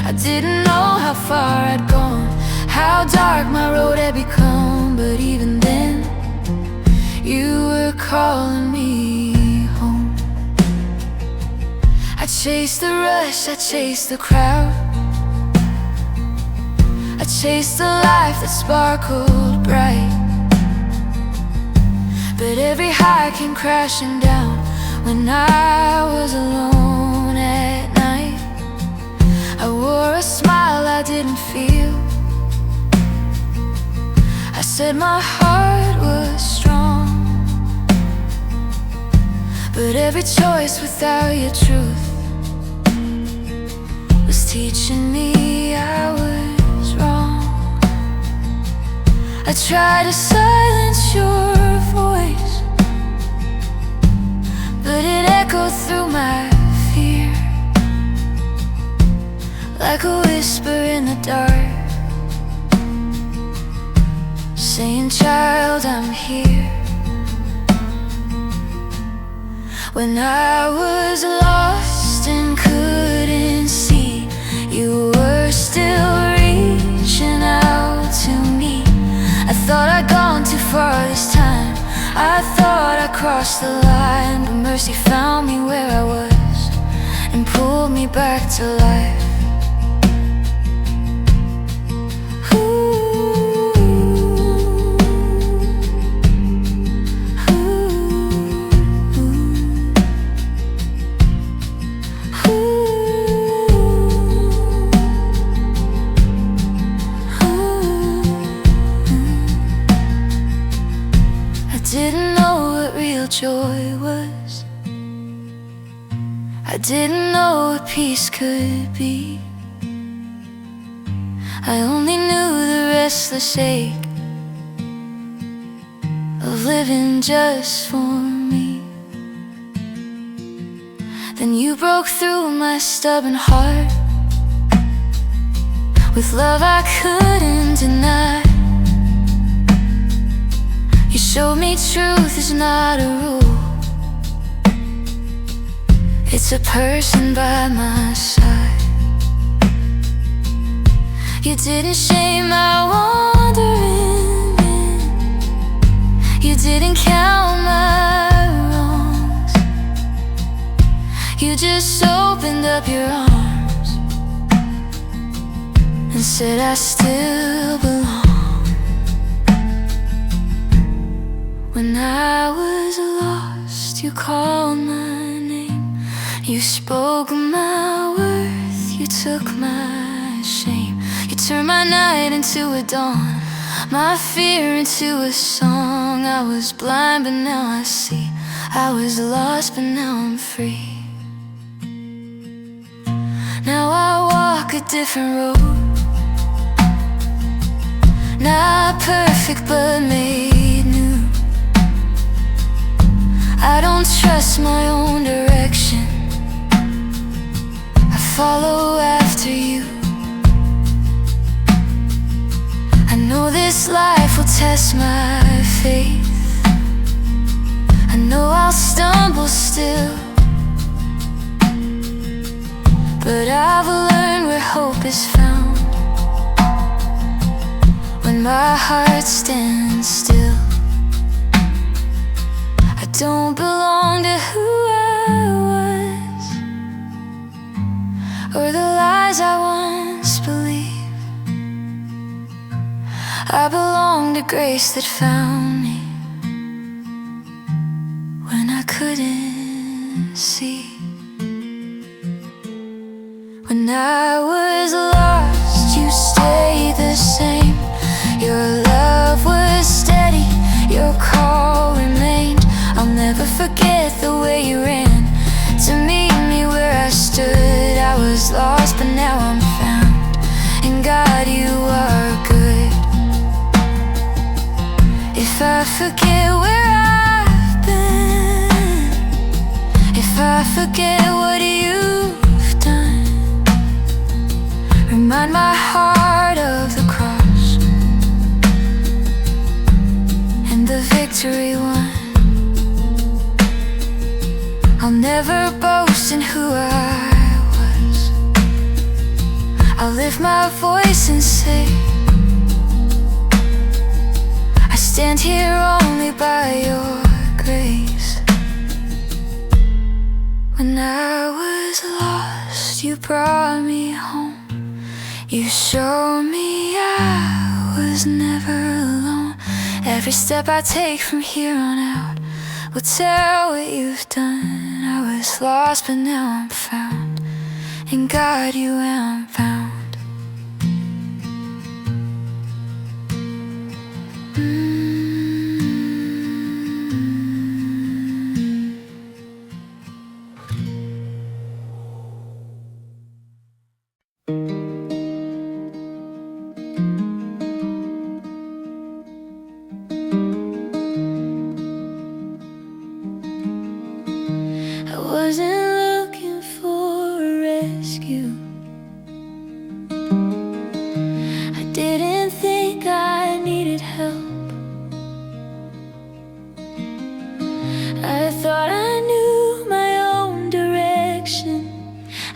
I didn't know how far I'd gone, how dark my road had become, but even then, you were calling me home. I chased the rush, I chased the crowd, I chased a life that sparkled bright. But every high came crashing down when I was alone at night. I wore a smile I didn't feel. I said my heart was strong, but every choice without your truth was teaching me I was wrong. I tried to silence your voice, but it echoed through my fear, like a whisper in the dark, saying, "Child, I'm here." When I was lost and couldn't see, you were still reaching out to me. I thought I'd gone too far this time, I thought I crossed the line, but mercy found me where I was and pulled me back to life. Didn't know what real joy was. I didn't know what peace could be. I only knew the restless ache of living just for me. Then you broke through my stubborn heart with love I couldn't deny. You showed me truth is not a rule, it's a person by my side. You didn't shame my wandering, you didn't count my wrongs. You just opened up your arms and said, "I still belong." When I was lost, you called my name. You spoke my worth, you took my shame. You turned my night into a dawn, my fear into a song. I was blind, but now I see. I was lost, but now I'm free. Now I walk a different road, not perfect, but made new. I don't trust my own direction, I follow after you. I know this life will test my faith, I know I'll stumble still, but I've learned where hope is found when my heart stands still. I don't belong to who I was or the lies I once believed. I belong to grace that found me when I couldn't see. When I was lost, you stayed the same. Your love was steady, your call remained. I'll never forget the way you ran to meet me where I stood. I was lost, but now I'm found. And God, you are good. If I forget where I've been, if I forget what you've done, remind my heart of the cross victory won. I'll never boast in who I was. I'll lift my voice and say, I stand here only by your grace. When I was lost, you brought me home. You showed me I was never alone. Every step I take from here on out will tell what you've done. I was lost, but now I'm found. In God you am found. I wasn't looking for a rescue. I didn't think I needed help. I thought I knew my own direction.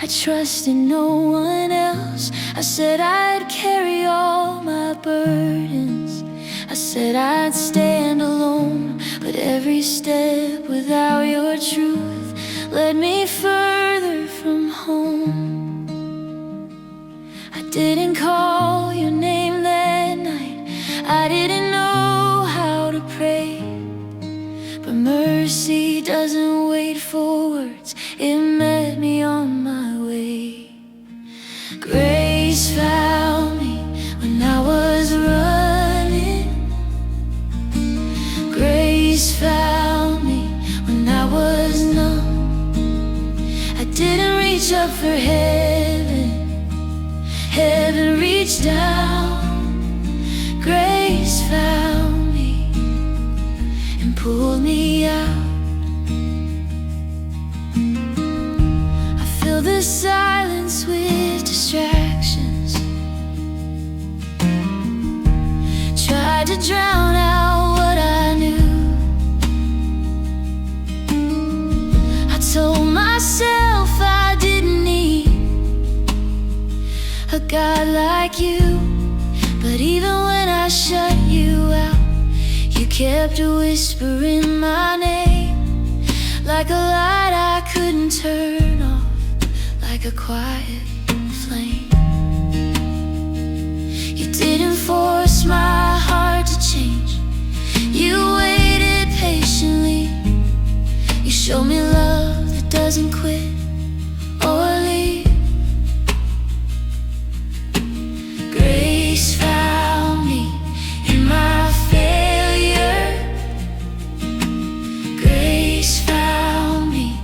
I trusted no one else. I said I'd carry all my burdens. I said I'd stand alone. But every step without your truth led me further from home. I didn't call your name that night. I didn't know how to pray. But mercy doesn't wait for words. It met me on my way. Grace found me when I was running. Grace found me when I was numb. I didn't reach up for heaven. Heaven reached down. Grace found me and pulled me out. I filled the silence with distractions. Tried to drown out what I knew. I told myself I didn't need a God like you. But even when I shut you out, you kept whispering my name, like a light I couldn't turn off, like a quiet flame. You didn't force my heart to change. You waited patiently. You showed me love that doesn't quit or leave. Grace found me in my failure. Grace found me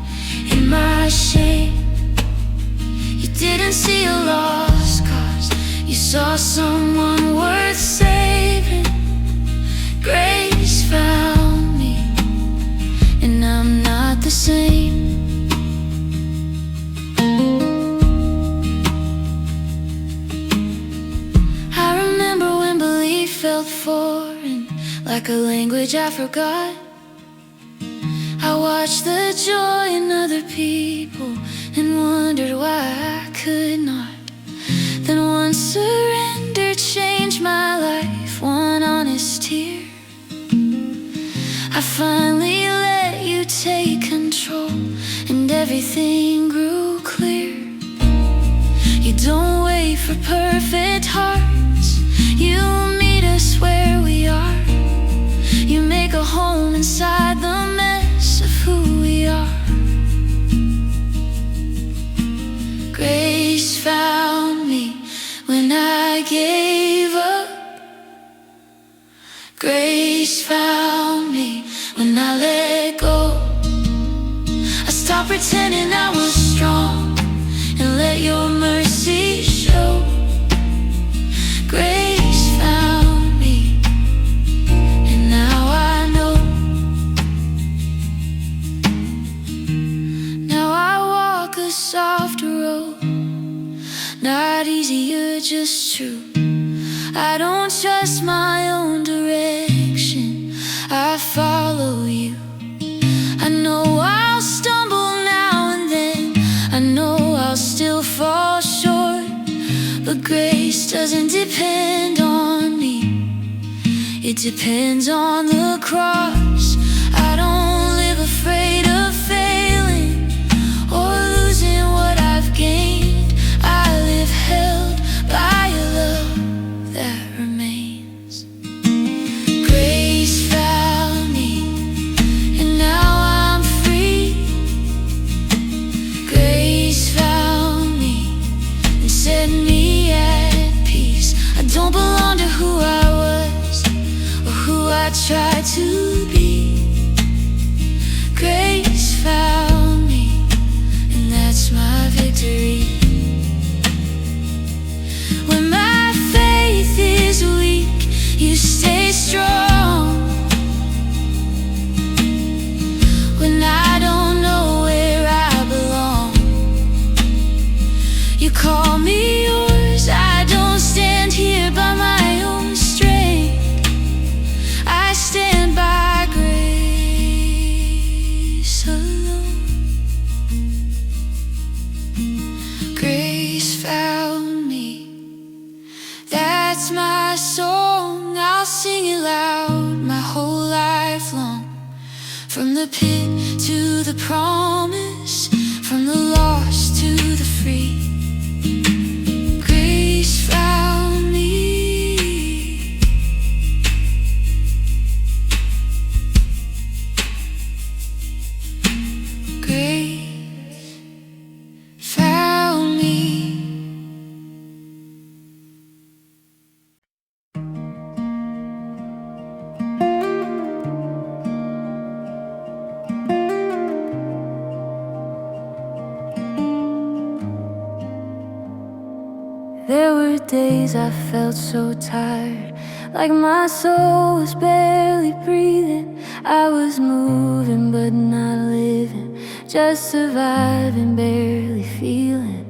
in my shame. You didn't see a lost cause. You saw someone worth saving. Grace found me, and I'm not the same. I remember when belief felt foreign, like a language I forgot. I watched the joy in other people and wondered why I could not. Then one surrender changed my life, one honest tear. I finally let you take control, and everything grew clear. You don't wait for perfect hearts. You meet us where we are. You make a home inside the mess of who we are. Grace found me when I gave up. Grace found me when I let go. I stopped pretending I was strong and let your mercy show. Grace found me, and now I know. Now I walk a softer road, not easier, just true. I don't trust my own direction. I Grace doesn't depend on me, it depends on the cross. I don't live afraid of failing or losing what I've gained. I live held by a love that remains. Grace found me, and now I'm free. Grace found me and set me at peace. I don't belong to who I was or who I tried to be. Grace found me, and that's my victory. When my faith is weak, you stay strong. When I don't know where I belong, you call me yours. I don't stand here by my own strength, I stand by grace alone. Grace found me, that's my song. I'll sing it loud my whole life long. From the pit to the promise, from the lost to the free. Grace found me. Grace found me. There were days I felt so tired, like my soul was barely breathing. I was moving but not living, just surviving, barely feeling.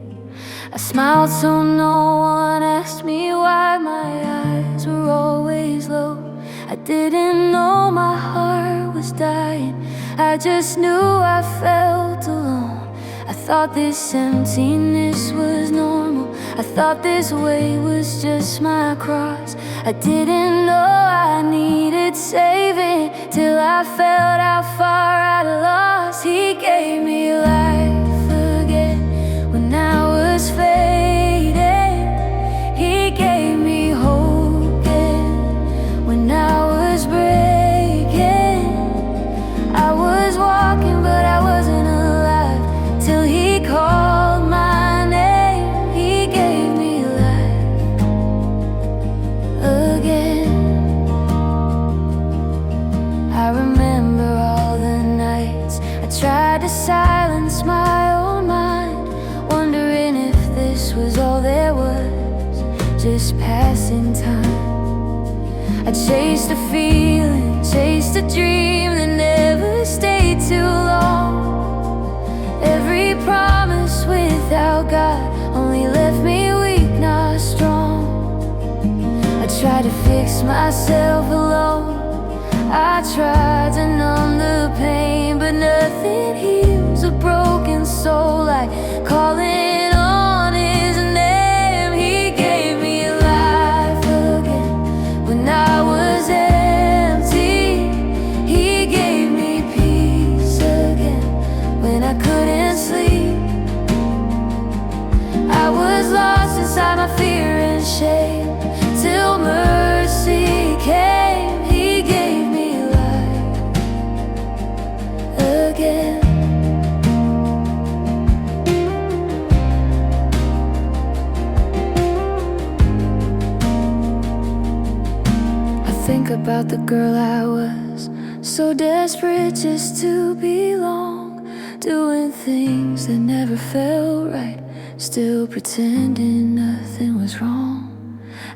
I smiled so no one asked me why. My eyes were always low. I didn't know my heart was dying, I just knew I felt alone. I thought this emptiness was normal, I thought this weight was just my cross. I didn't know I needed saving till I felt how far I'd lost. He gave me life again when I was fading. He gave me hope again when I was breaking. I was walking but I wasn't alive till he called my name. He gave me life again. I remember all the nights I tried to silence my own mind, wondering if this was all there was, just passing time. I chased a feeling, chased a dream that never stayed too long. Every promise without God only left me weak, not strong. I tried to fix myself alone, I tried to numb the pain, but nothing heals a broken soul like calling on his name. He gave me life again when I was empty. He gave me peace again when I couldn't sleep. I was lost inside my fear and shame till mercy came. He gave me life again. I think about the girl I was, so desperate just to belong, doing things that never felt right, still pretending nothing was wrong.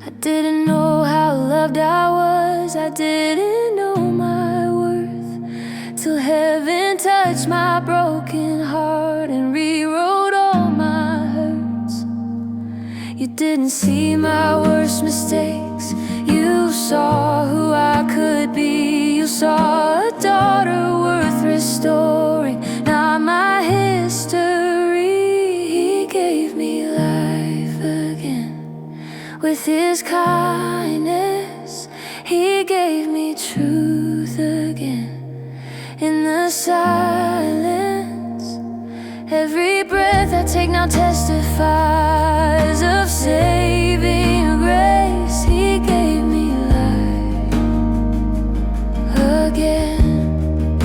I didn't know how loved I was, I didn't know my worth, till heaven touched my broken heart and rewrote all my hurts. You didn't see my worst mistakes, you saw who I could be. You saw a daughter worth restoring, not my history. He gave me life again His kindness, He gave me truth again. In the silence, every breath I take now testifies of saving grace. He gave me life again.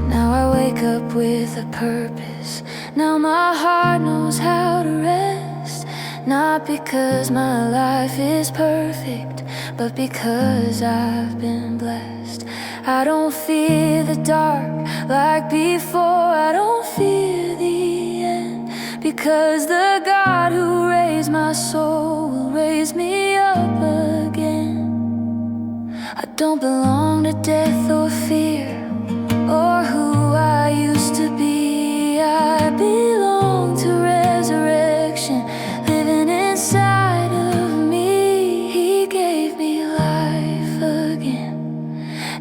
Now I wake up with a purpose. Now my heart knows how to rest. Not because my life is perfect, but because I've been blessed. I don't fear the dark like before. I don't fear the end, because the God who raised my soul will raise me up again. I don't belong to death or fear, or who I used to be. I belong to resurrection living inside of me. He gave me life again,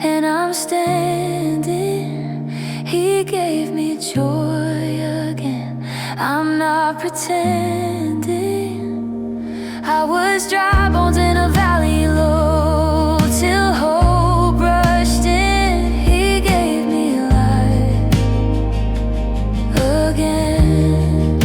and I'm standing. He gave me joy again. I'm not pretending. I was dry bones in a valley low, till hope rushed in. He gave me life again.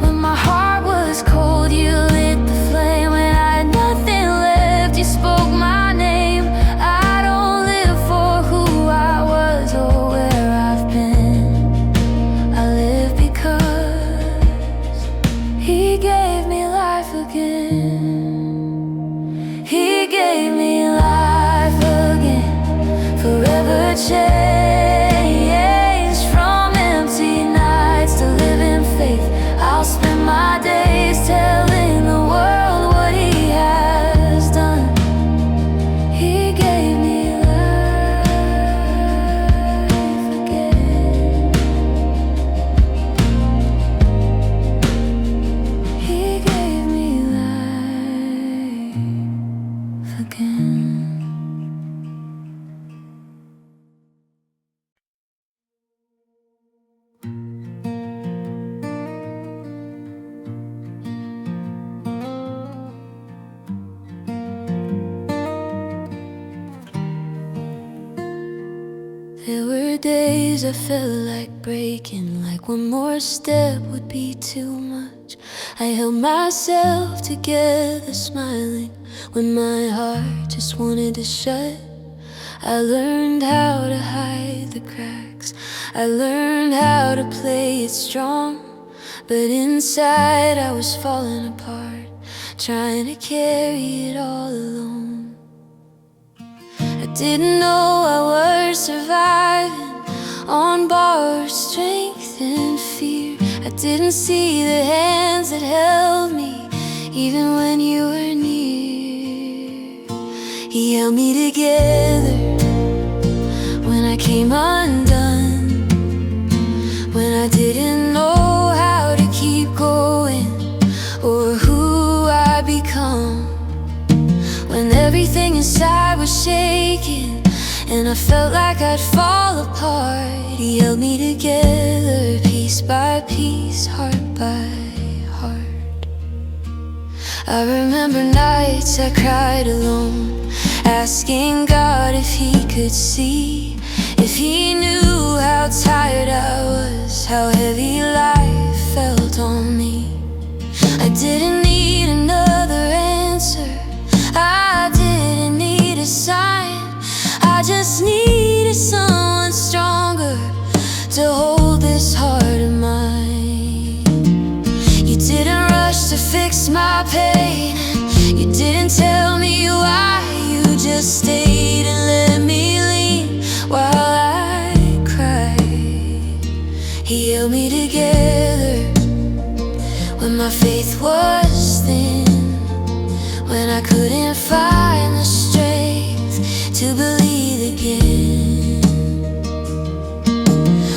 When my heart was cold, you lit the flame. When I had nothing left, you spoke my name. I don't live for who I was or where I've been. I live because He gave me life again. He gave me life again, forever changed. From empty nights to living faith, I'll spend my days telling the world what He has done. He gave me life again. He gave me life again. There were days I felt like breaking, like one more step would be too much. I held myself together, smiling when my heart just wanted to shut. I learned how to hide the cracks, I learned how to play it strong. But inside I was falling apart, trying to carry it all alone. I didn't know I was surviving on borrowed strength and fear. I didn't see the hands that held me, even when you were near. He held me together when I came undone, when I didn't know how to keep going or who I become, when everything inside was shaking and I felt like I'd fall apart. He held me together, piece by piece, heart by heart. I remember nights I cried alone, asking God if He could see, if He knew how tired I was, how heavy life felt on me. I didn't need another answer, I didn't need a sign. I just needed someone stronger to hold this heart of mine. You didn't rush to fix my pain, you didn't tell me why. You just stayed and let me lean while I cried. He held me together when my faith was thin, when I couldn't find the strength to believe again,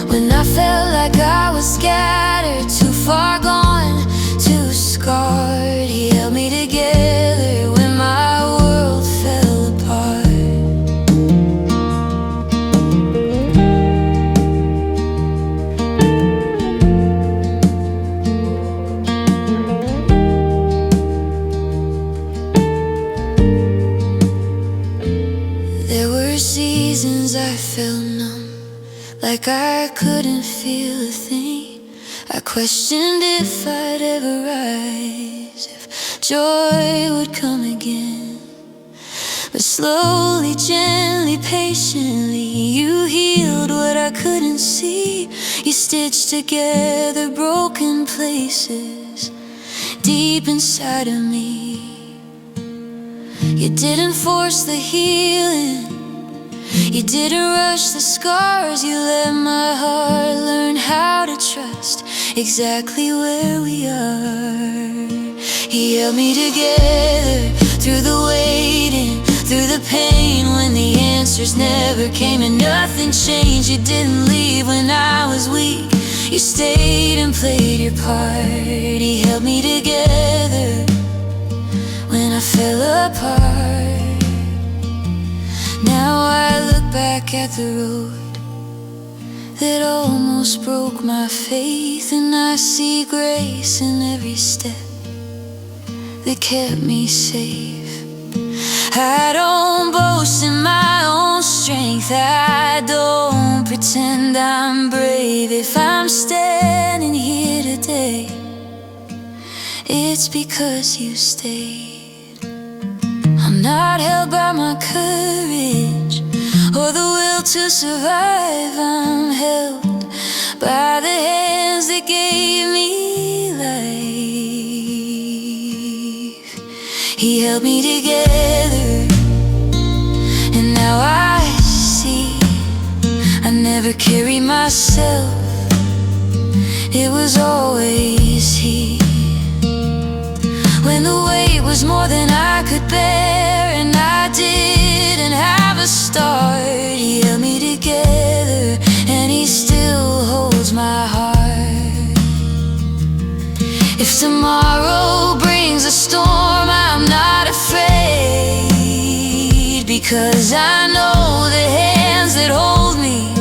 when I felt like I was scattered, too far gone, too scarred. He held me together when my world fell apart. were seasons I felt numb, like I couldn't feel a thing. I questioned if I'd ever rise, if joy would come again. But slowly, gently, patiently, you healed what I couldn't see. You stitched together broken places deep inside of me. You didn't force the healing, you didn't rush the scars. You let my heart learn how to trust exactly where we are. He held me together through the waiting, through the pain, when the answers never came and nothing changed. You didn't leave when I was weak, you stayed and played your part. He held me together when I fell apart. Now I look back at the road that almost broke my faith, and I see grace in every step that kept me safe. I don't boast in my own strength, I don't pretend I'm brave. If I'm standing here today, it's because you stayed. I'm not held by my courage or the will to survive. I'm held by the hands that gave me life. He held me together, and now I see I never carried myself, it was always He. When the weight was more than I could bear and I didn't have a start, He held me together and He still holds my heart. If tomorrow brings a storm, I'm not afraid, because I know the hands that hold me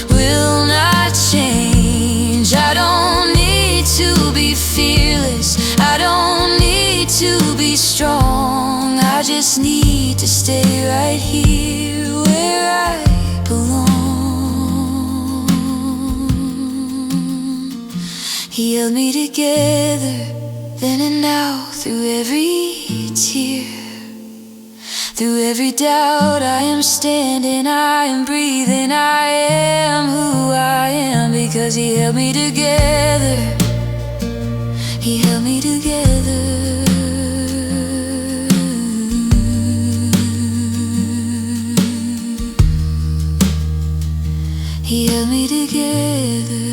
will not change. I don't need to be fearless, I don't need to be strong, I just need to stay right here where I belong. He held me together then and now, through every tear, through every doubt. I am standing, I am breathing, I am who I am, because He held me together. He held me together. He held me together.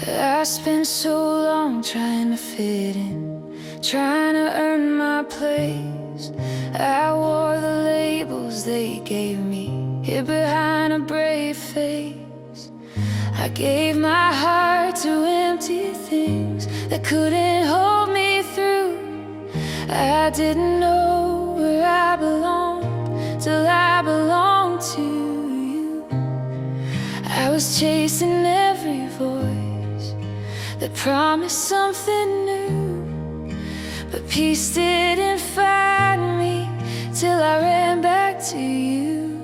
I spent so long trying to fit in, trying to earn my place. I wore the labels they gave me, hid behind a brave face. I gave my heart to empty things that couldn't hold me through. I didn't know where I belonged till I belonged to you. I was chasing every voice that promised something new, but peace didn't find me till I ran back to you.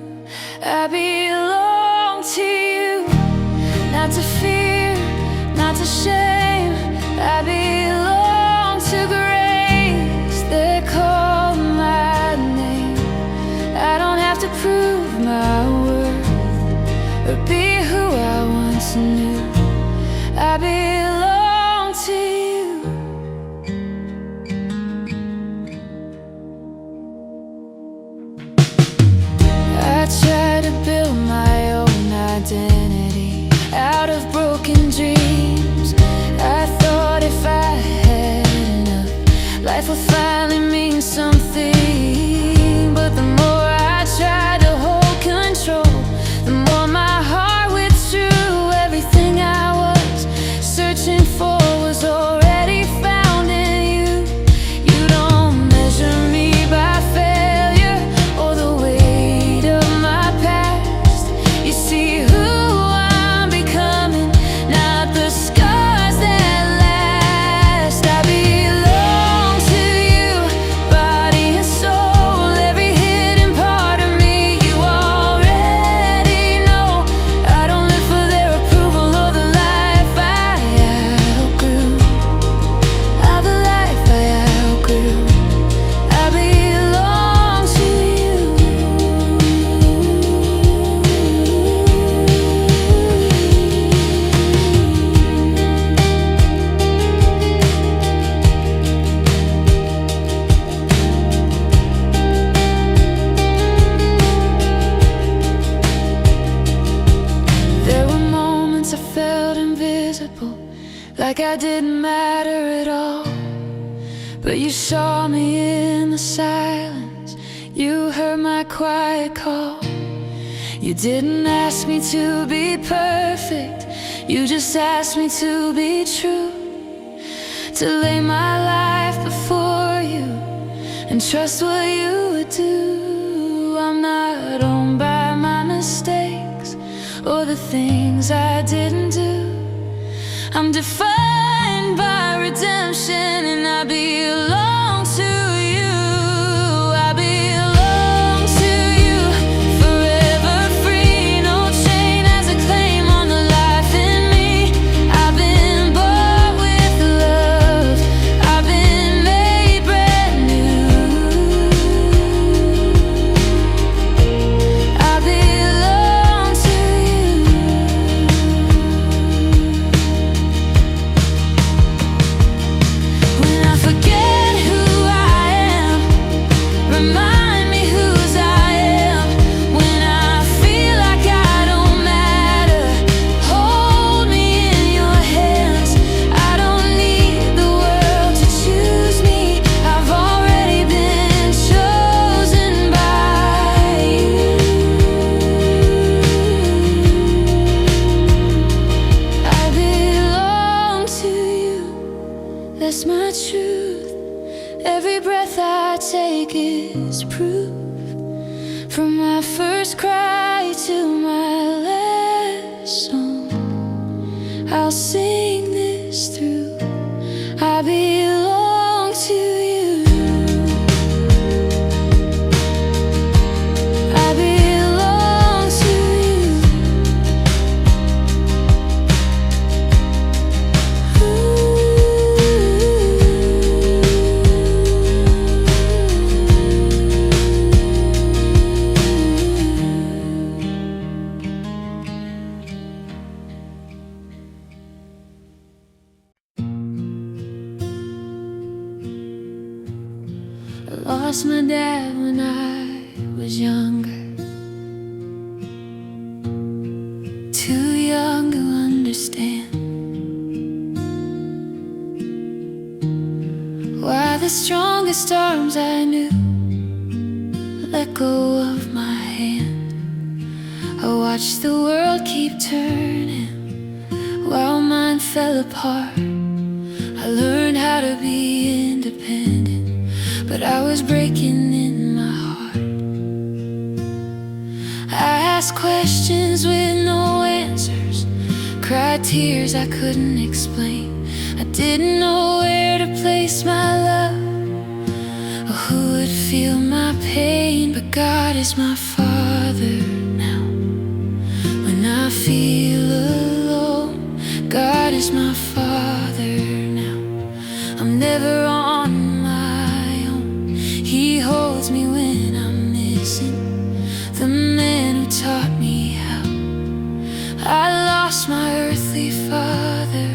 I belong to you, not to fear, not to shame. I belong to grace that called my name. I don't have to prove my worth or be who I once knew. I belong to you. I tried to build my own identity out of broken dreams. I thought if I had enough, life would finally mean something. But the more I tried to hold control, the more my heart would felt invisible, like I didn't matter at all. But you saw me in the silence, you heard my quiet call. You didn't ask me to be perfect, you just asked me to be true, to lay my life before you and trust what you would do. I'm not owned by my mistakes or the things I didn't do. I'm defined by redemption, and I belong to you. I belong to you, forever free. No chain has a claim on the life in me. I've been bought with love, I've been made brand new. I belong to you. When I forget who I am, remind me whose I am. When I feel like I don't matter, hold me in your hands. I don't need the world to choose me, I've already been chosen by you. I belong to you, that's my truth. Every breath I take is proof. From my first cry to my last song, I'll sing this through. I belong to you. I belong to you. I lost my dad when I was younger, too young to understand why the strongest arms I knew let go of my hand. I watched the world keep turning while mine fell apart. I learned how to be independent, but I was breaking in my heart. I asked questions with no answers, cried tears I couldn't explain. I didn't know where to place my love or who would feel my pain. But God is my Father now. When I feel alone, God is my Father now. I'm never on my own, He holds me when I'm missing the man who taught me how. I lost my earthly father,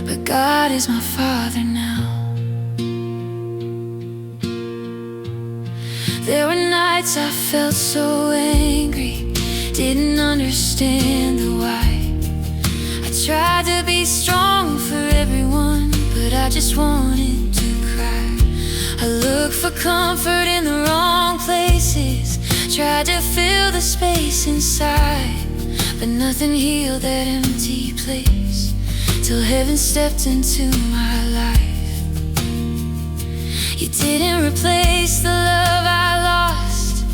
but God is my Father now. There were nights I felt so angry, didn't understand the why. I tried to be strong for everyone, but I just wanted to cry. I looked for comfort in the wrong places, tried to fill the space inside, but nothing healed that empty place till heaven stepped into my life. You didn't replace the love I lost,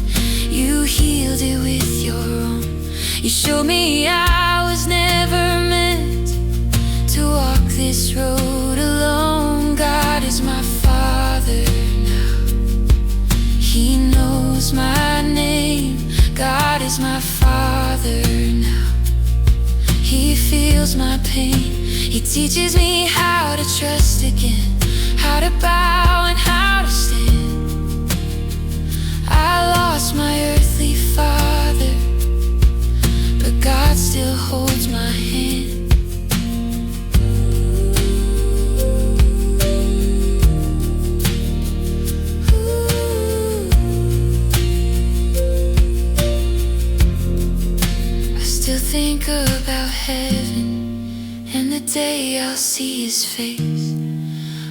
you healed it with your own. You showed me I was never meant to walk this road alone. God is my Father now, He knows my name. God is my Father now, He feels my pain. He teaches me how to trust again, how to bow and how to stand. I lost my earthly father, but God still holds my hand. think about heaven and the day I'll see his face.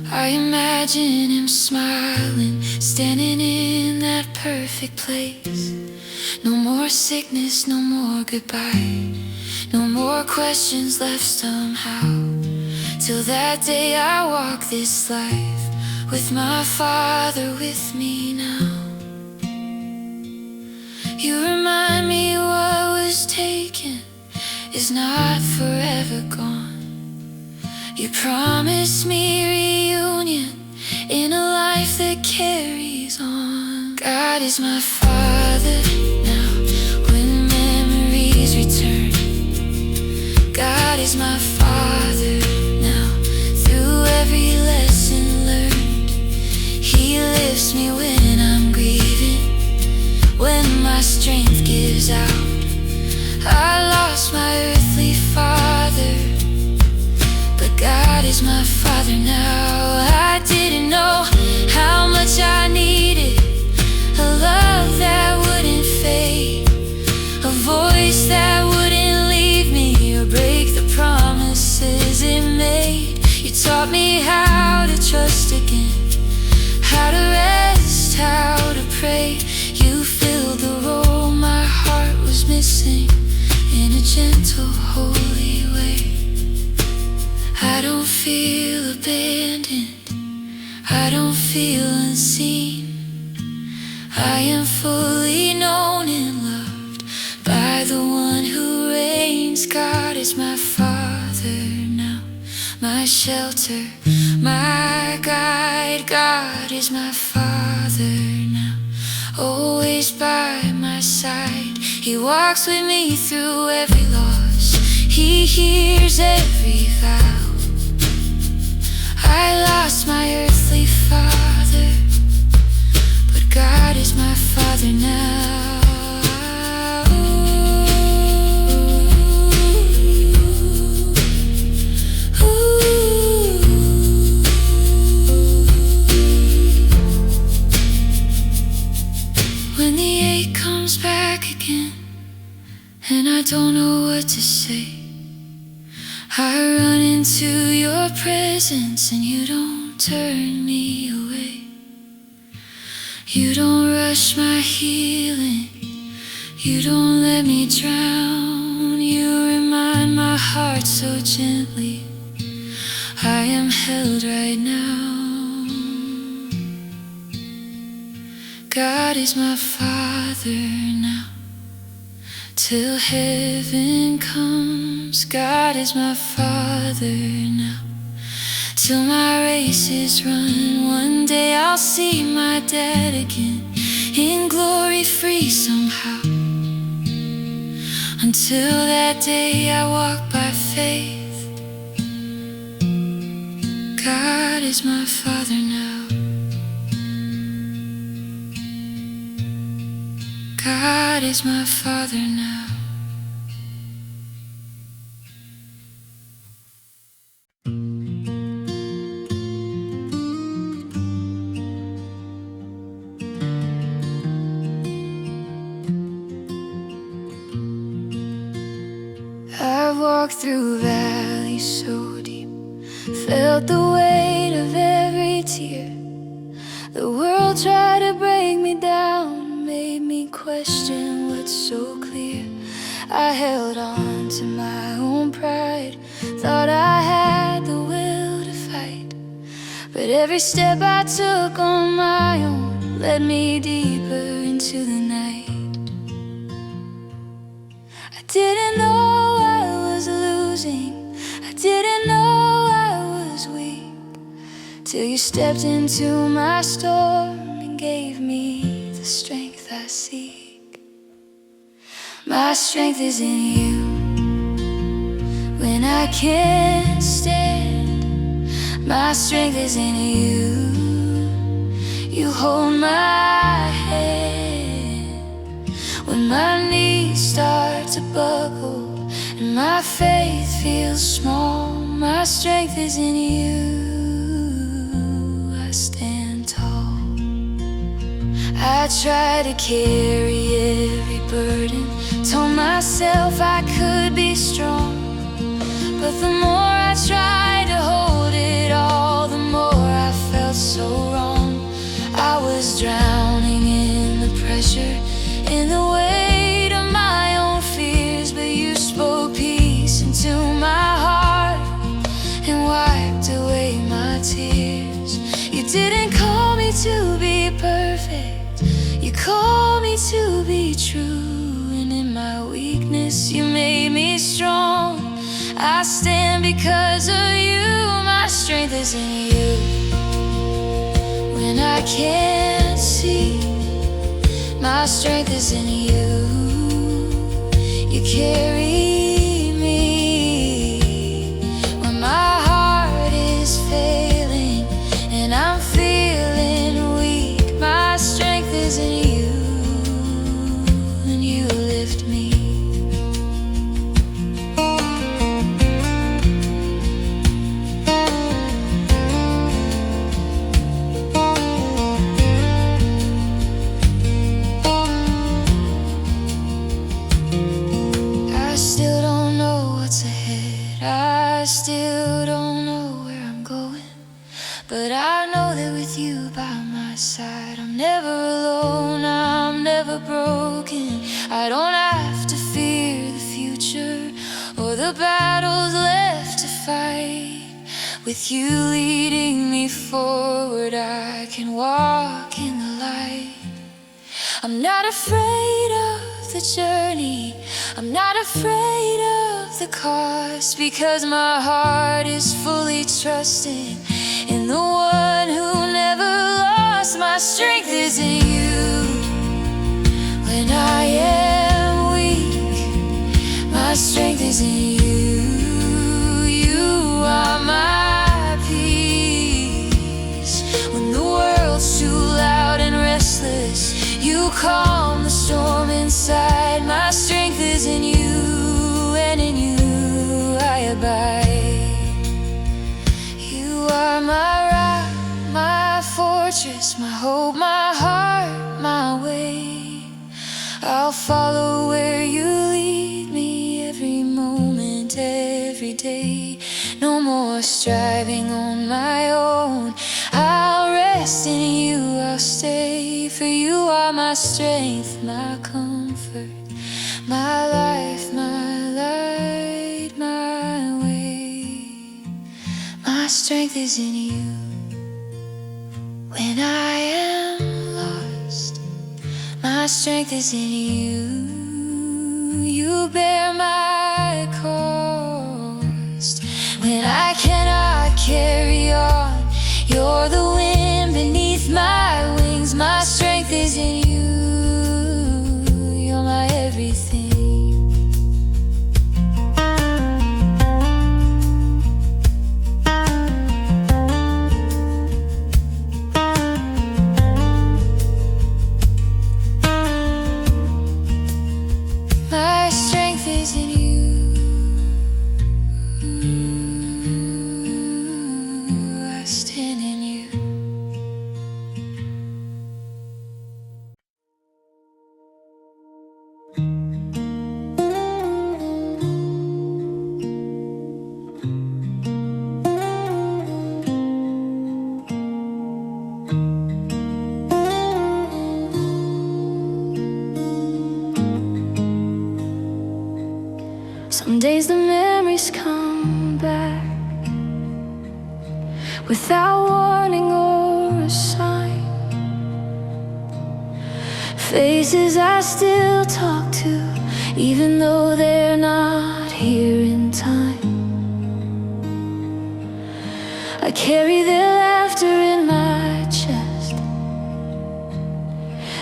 I imagine him smiling, standing in that perfect place. No more sickness, no more goodbye, no more questions left somehow. Till that day I walk this life with my Father with me now. You remind me what was taken is not forever gone. You promised me reunion in a life that carries on. God is my Father now when memories return. God is my Father now through every lesson learned. He lifts me when I'm grieving, when my strength gives out. I lost my earthly father, but God is my Father now. I didn't know how much I needed a love that wouldn't fade, a voice that wouldn't leave me or break the promises it made. You taught me how to trust again, how to rest, how to pray. You filled the role my heart was missing in a gentle, holy way. I don't feel abandoned, I don't feel unseen. I am fully known and loved by the one who reigns. God is my Father now, my shelter, my guide. God is my Father now, always by my side. He walks with me through every loss, he hears every vow. I lost my earthly father, but God is my Father now. When the ache comes back again and I don't know what to say, I run into your presence and you don't turn me away. You don't rush my healing, you don't let me drown. You remind my heart so gently, I am held right now. God is my Father now, till heaven comes. God is my Father now, till my race is run. One day I'll see my dad again, in glory free somehow. Until that day I walk by faith. God is my Father now. God is my Father now. I've walked through valleys so deep, felt the weight of every tear. The world tried to break me down, made me question what's so clear. I held on to my own pride, thought I had the will to fight. But every step I took on my own led me deeper into the night. I didn't know I was losing, I didn't know I was weak, till you stepped into my storm and gave me the strength I seek. My strength is in you. When I can't stand, my strength is in you. You hold my hand when my knees start to buckle and my faith feels small. My strength is in you. I stand tall. I try to carry every burden, told myself I could be The more I tried to hold it all, the more I felt so wrong. I was drowning in the pressure, in the weight of my own fears, but you spoke peace into my heart and wiped away my tears. You didn't call me to be perfect, you called me to be true. And in my weakness you made me strong. I stand because of you, my strength is in you. When I can't see, my strength is in you. You carry me when my heart is failing and I'm feeling weak. My strength is in you, and you lift me. I still don't know where I'm going, but I know that with you by my side, I'm never alone, I'm never broken. I don't have to fear the future or the battles left to fight. With you leading me forward, I can walk in the light. I'm not afraid of the journey, I'm not afraid of the cost, because my heart is fully trusting in the one who never lost. My strength is in you. When I am weak, my strength is in you. You are my peace. When the world's too loud and restless, you calm the storm inside. My strength is in you, and in you I abide. You are my rock, my fortress, my hope, my heart, my way. I'll follow where you lead me every moment, every day. No more striving on my own, I'll rest in you, I'll stay. For you are my strength, my comfort, my life, my light, my way. My strength is in you. When I am lost, my strength is in you. You bear my cost. When I cannot carry on, you're the wind beneath my wings. My strength is in you. You're my everything. My strength is in you. I stand in you. Some days the memories come back without warning or a sign. Faces I still talk to, even though they're not here in time. I carry their laughter in my chest,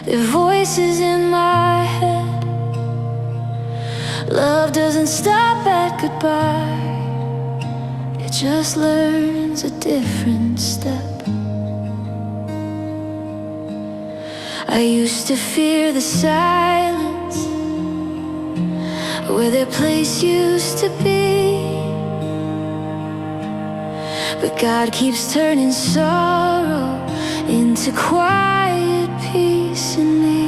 their voices in my head. Love doesn't stop at goodbye, it just learns a different step. I used to fear the silence where their place used to be, but God keeps turning sorrow into quiet peace in me.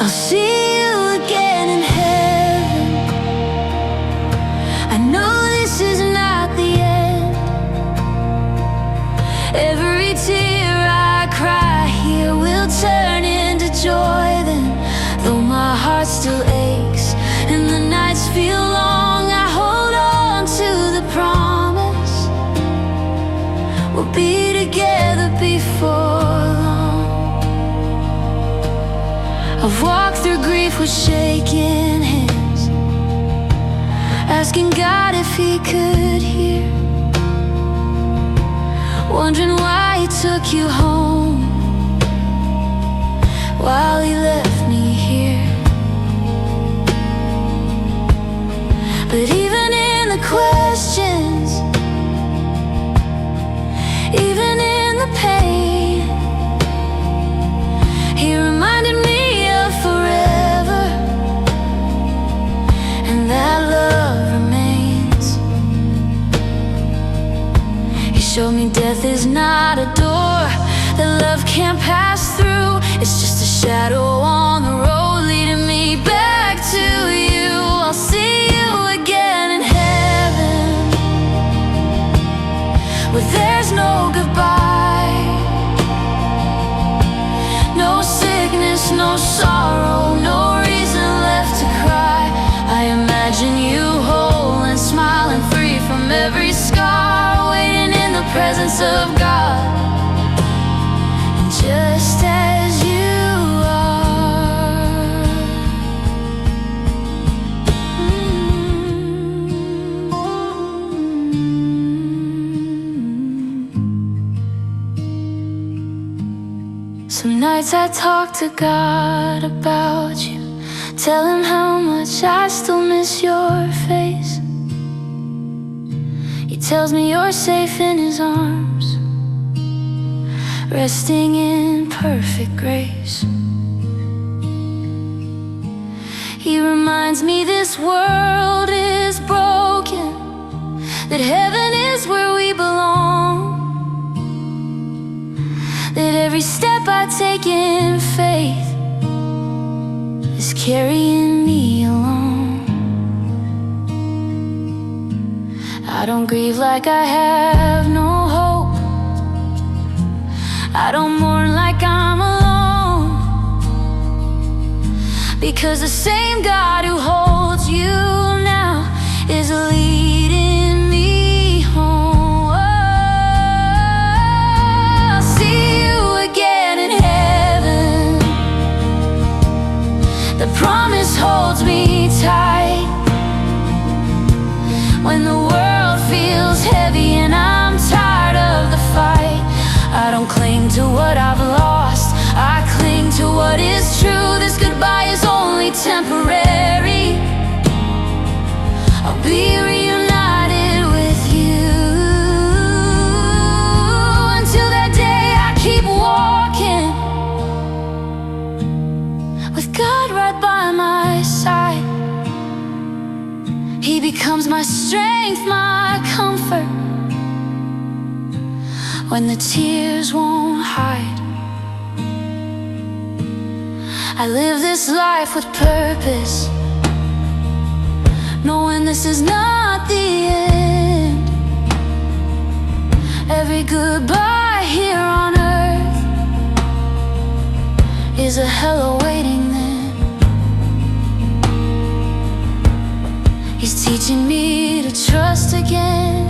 I'll see you again in heaven, I've walked through grief with shaking hands, asking God if He could hear, wondering why He took you home while He left me here. But even in the questions, even in the pain, He reminded me of forever, and that love remains. He showed me death is not a door that love can't pass through. It's just a shadow on the road leading me back to you. I'll see you again in heaven, where there's no goodbye, no sickness, no sorrow, no reason left to cry. I imagine you whole and smiling, free from every scar, waiting in the presence of God, just as you Some nights I talk to God about you, tell Him how much I still miss your face. He tells me you're safe in His arms, resting in perfect grace. He reminds me this world is broken, that heaven is where we belong, that every step I take in faith is carrying me along. I don't grieve like I have no hope, I don't mourn like I'm alone, because the same God who holds you now is leading me home. I'll see you again in heaven. The promise holds me tight when the world feels heavy and I'm tired of the fight. I don't cling to what I've lost, I cling to what is true. This goodbye is only temporary, I'll be reunited with you. Until that day I keep walking, with God right by my side. He becomes my strength, my comfort, when the tears won't hide. I live this life with purpose, knowing this is not the end. Every goodbye here on earth is a hello waiting there. He's teaching me to trust again,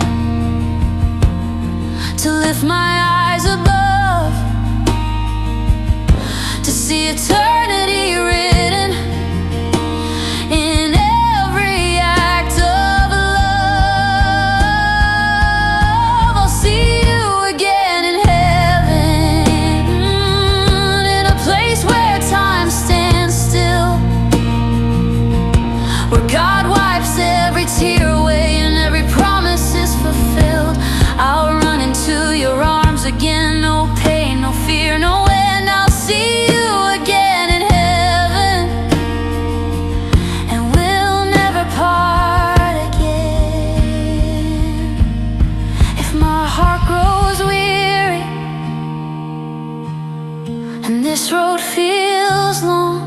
to lift my eyes above, to see eternity written in every act of love. I'll see you again in heaven, in a place where time stands still, where God wipes every tear away and every promise is fulfilled. I'll run into your arms again, no pain, no fear, no end. I'll see you again in heaven, and we'll never part again. If my heart grows weary and this road feels long,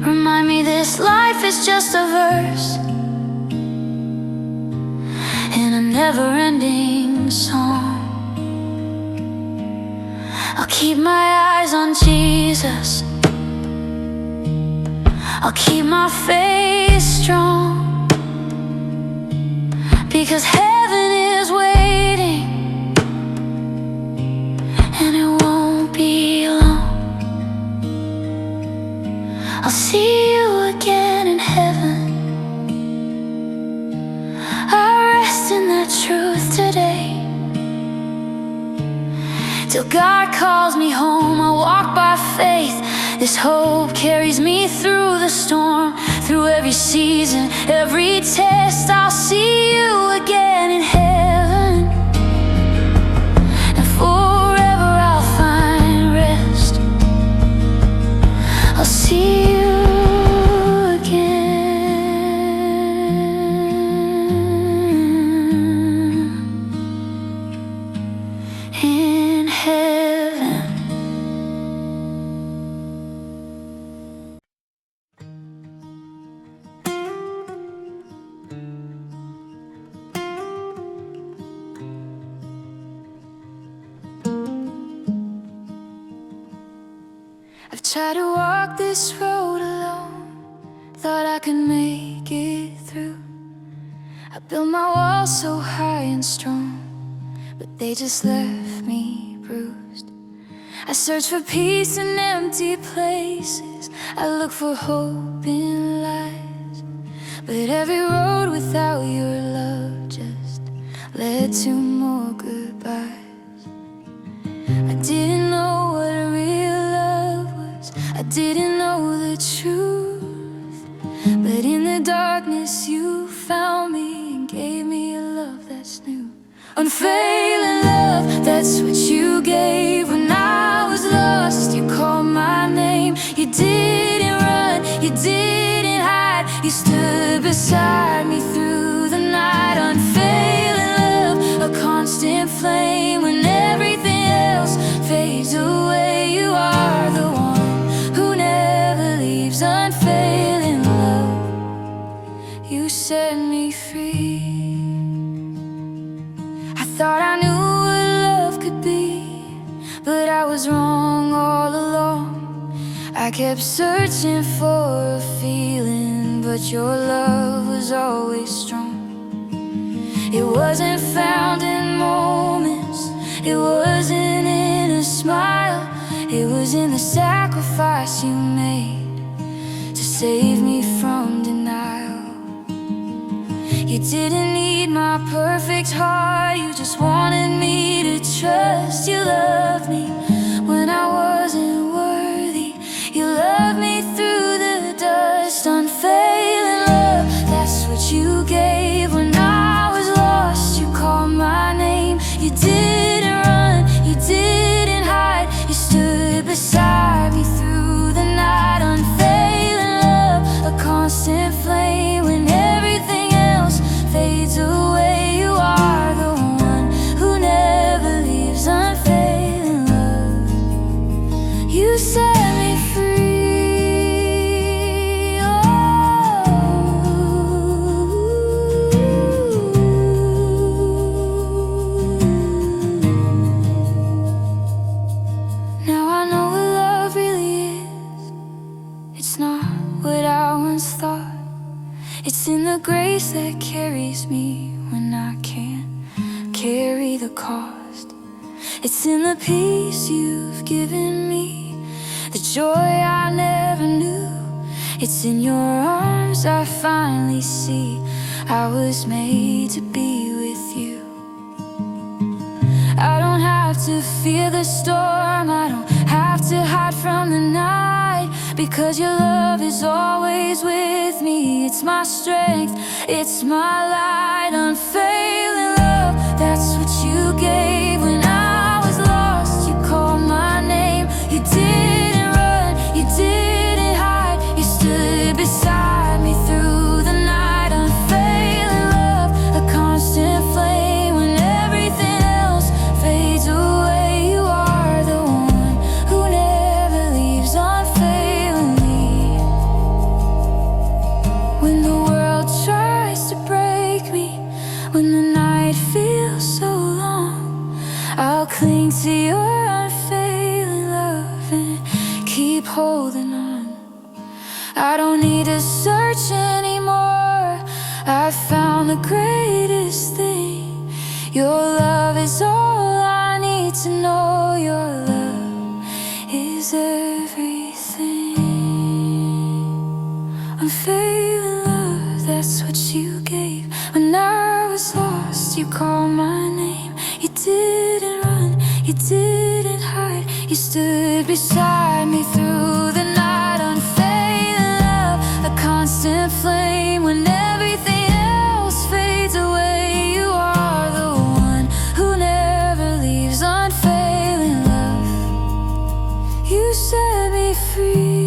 remind me this life is just a verse in a never-ending song. I'll keep my eyes on Jesus, I'll keep my faith strong, because heaven is waiting, and it won't be long. I'll see you again in heaven. I rest in that truth today. Till God calls me home, I walk by faith. This hope carries me through the storm, through every season, every test. I'll see you again in heaven, and forever I'll find rest. I'll see you in heaven. I've tried to walk this road alone, thought I could make it through. I built my walls so high and strong, but they just left me bruised. I search for peace in empty places, I look for hope in lies, but every road without your love just led to more goodbyes. I didn't know what real love was, I didn't know the truth, but in the darkness you found me and gave me a love that's new. Unfailing love, that's what you gave. When I was lost, you called my name. You didn't run, you didn't hide, you stood beside me through the night. Unfailing love, a constant flame. When everything else fades away, you are the one who never leaves. Unfailing love, you set me free. Thought I knew what love could be, but I was wrong all along. I kept searching for a feeling, but your love was always strong. It wasn't found in moments, it wasn't in a smile, it was in the sacrifice you made to save me from denial. You didn't need my perfect heart, you just wanted me to trust. You loved me when I wasn't worthy, you loved me through the dust. Unfailing love, that's what you gave. When I was lost, you called my name. You didn't run, you didn't hide, you stood beside me through the night. Unfailing love, a constant flame. When everything fades away, you are the one who never leaves. Unfailing love, you set me free. Now I know what love really is. It's not what I once thought. It's in the grace that carries me when I can't carry the cost. It's in the peace you've given me, the joy I never knew. It's in your arms I finally see I was made to be with you. I don't have to fear the storm, I don't have to hide from the night, because your love is always with me. It's my strength, it's my light. Unfailing love, that's what you gave. When I was lost, you called my name. You didn't run, you didn't hide, you stood beside me through the night. Unfailing love, a constant flame. When everything else fades away, you are the one who never leaves. Unfailingly, when the world tries to break me, when the night feels so long, I'll cling to your unfailing love and keep holding on. I don't need to search anymore, I found the greatest thing. Your love is all I need to know. Your love is everything. Unfailing love, that's what you gave. When I was lost, you called my name. You didn't run, you didn't hide. You stood beside me through the night. Unfailing love, a constant flame when everything else fades away. You are the one who never leaves. Unfailing love, you set me free.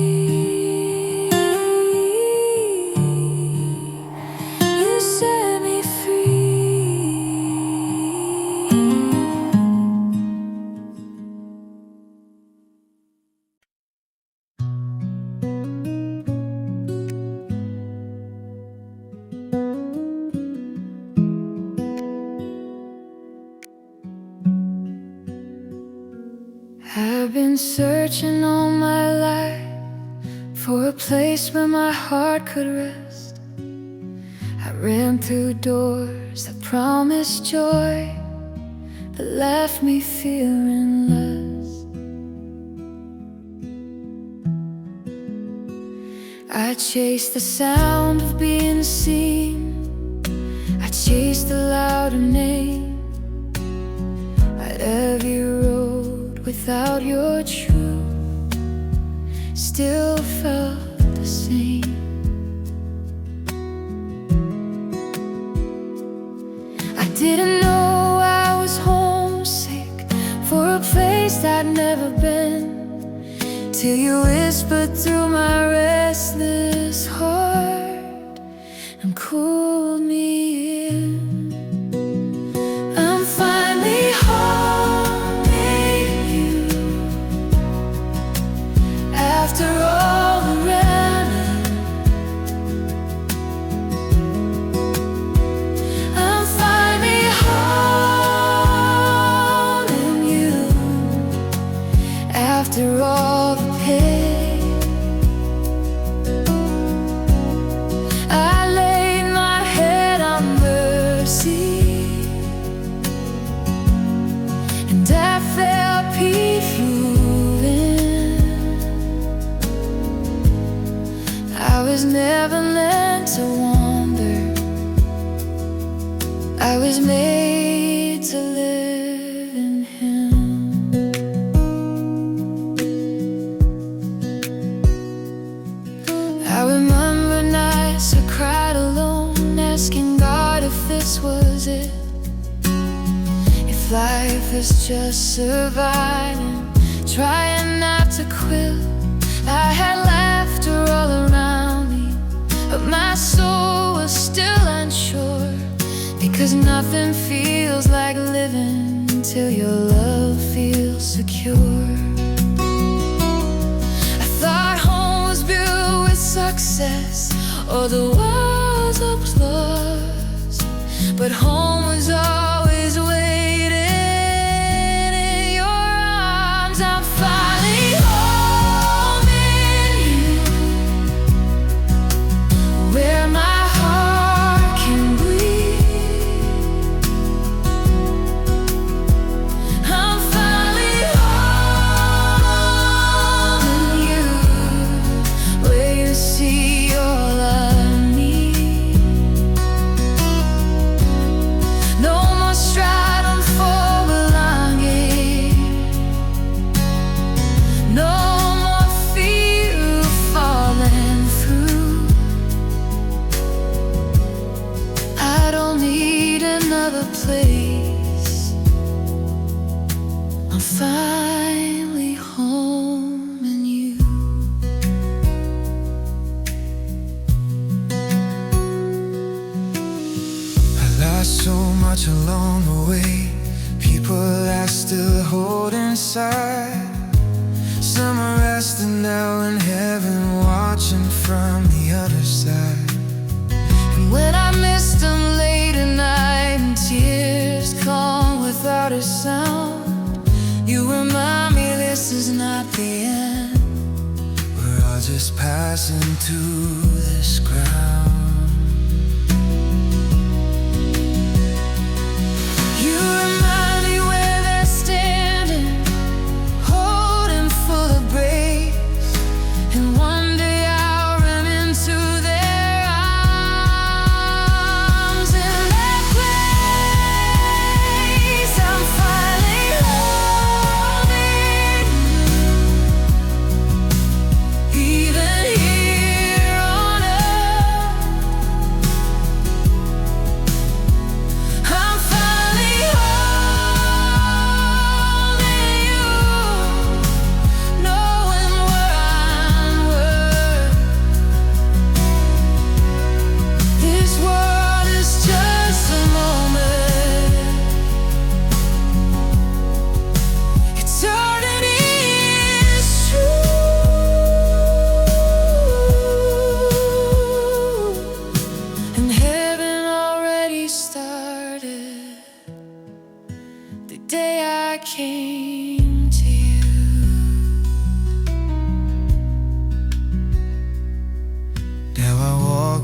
I've been searching all my life for a place where my heart could rest. I ran through doors that promised joy, but left me feeling less. I chased the sound of being seen, I chased the louder name. But every road without your truth still felt the same. I didn't know I was homesick for a place I'd never been, till you whispered through my restless heart and cooled me in. I'm finally home with you, after all the running. I'm finally holding you, after all the pain. I laid my head on mercy, and I felt peace moving. I was never meant to wander, I was made to live in Him. I remember nights I cried alone, asking God if this was it. If life is just surviving, trying not to quit. I had laughter all around me, but my soul was still unsure, because nothing feels like living until your love feels secure. I thought home was built with success or the world's applause, but home was always waiting in your arms. I'm finally home in you, where my heart can breathe. I'm finally home in you, where you see all I need. No more striving for belonging, no more fear of falling through. I don't need another place, I'm finally home in you. I lost so much along the way, people I still hold inside. Some are resting now in heaven, watching from the other side. And when I missed them late at night and tears come without a sound, you remind me this is not the end. We're all just passing through this ground. You remind me where they're standing, holding full of grace. And one day I'll run into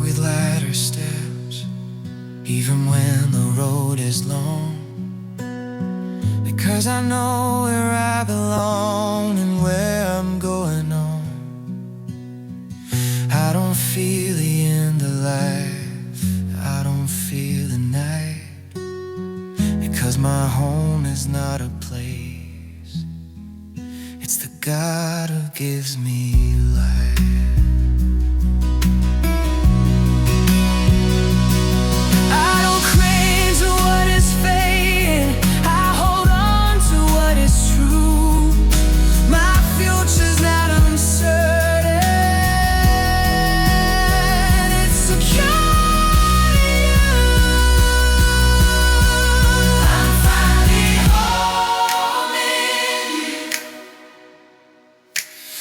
with lighter steps, even when the road is long, because I know where I belong and where I'm going on. I don't feel the end of life, I don't feel the night, because my home is not a place, it's the God who gives me life. I don't cling to what is fading, I hold on to what is true. My future's not uncertain, it's secure in you. I'm finally home in you.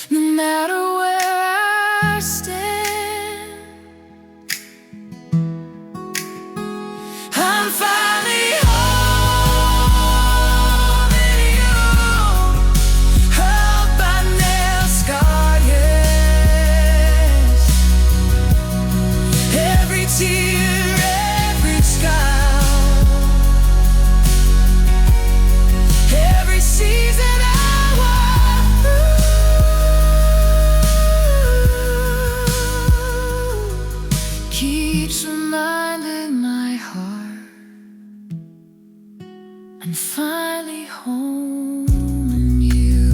No matter where I stand, I'm finally home in you. Held by nail-scarred, yes. Every tear, every scar, every season I walk through keeps reminding my heart I'm finally home in you.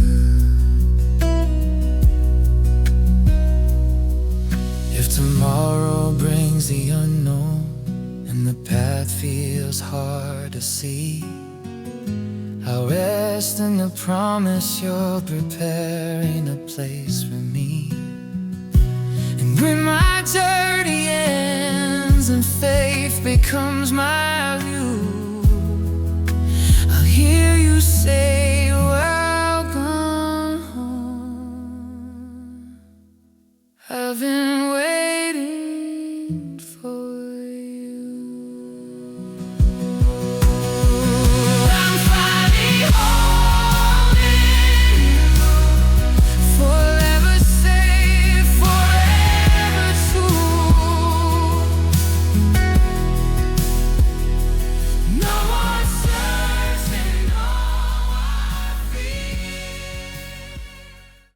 If tomorrow brings the unknown and the path feels hard to see, I'll rest in the promise you're preparing a place for me. And when my journey ends and faith becomes my view, I'll hear you say, welcome home. I've been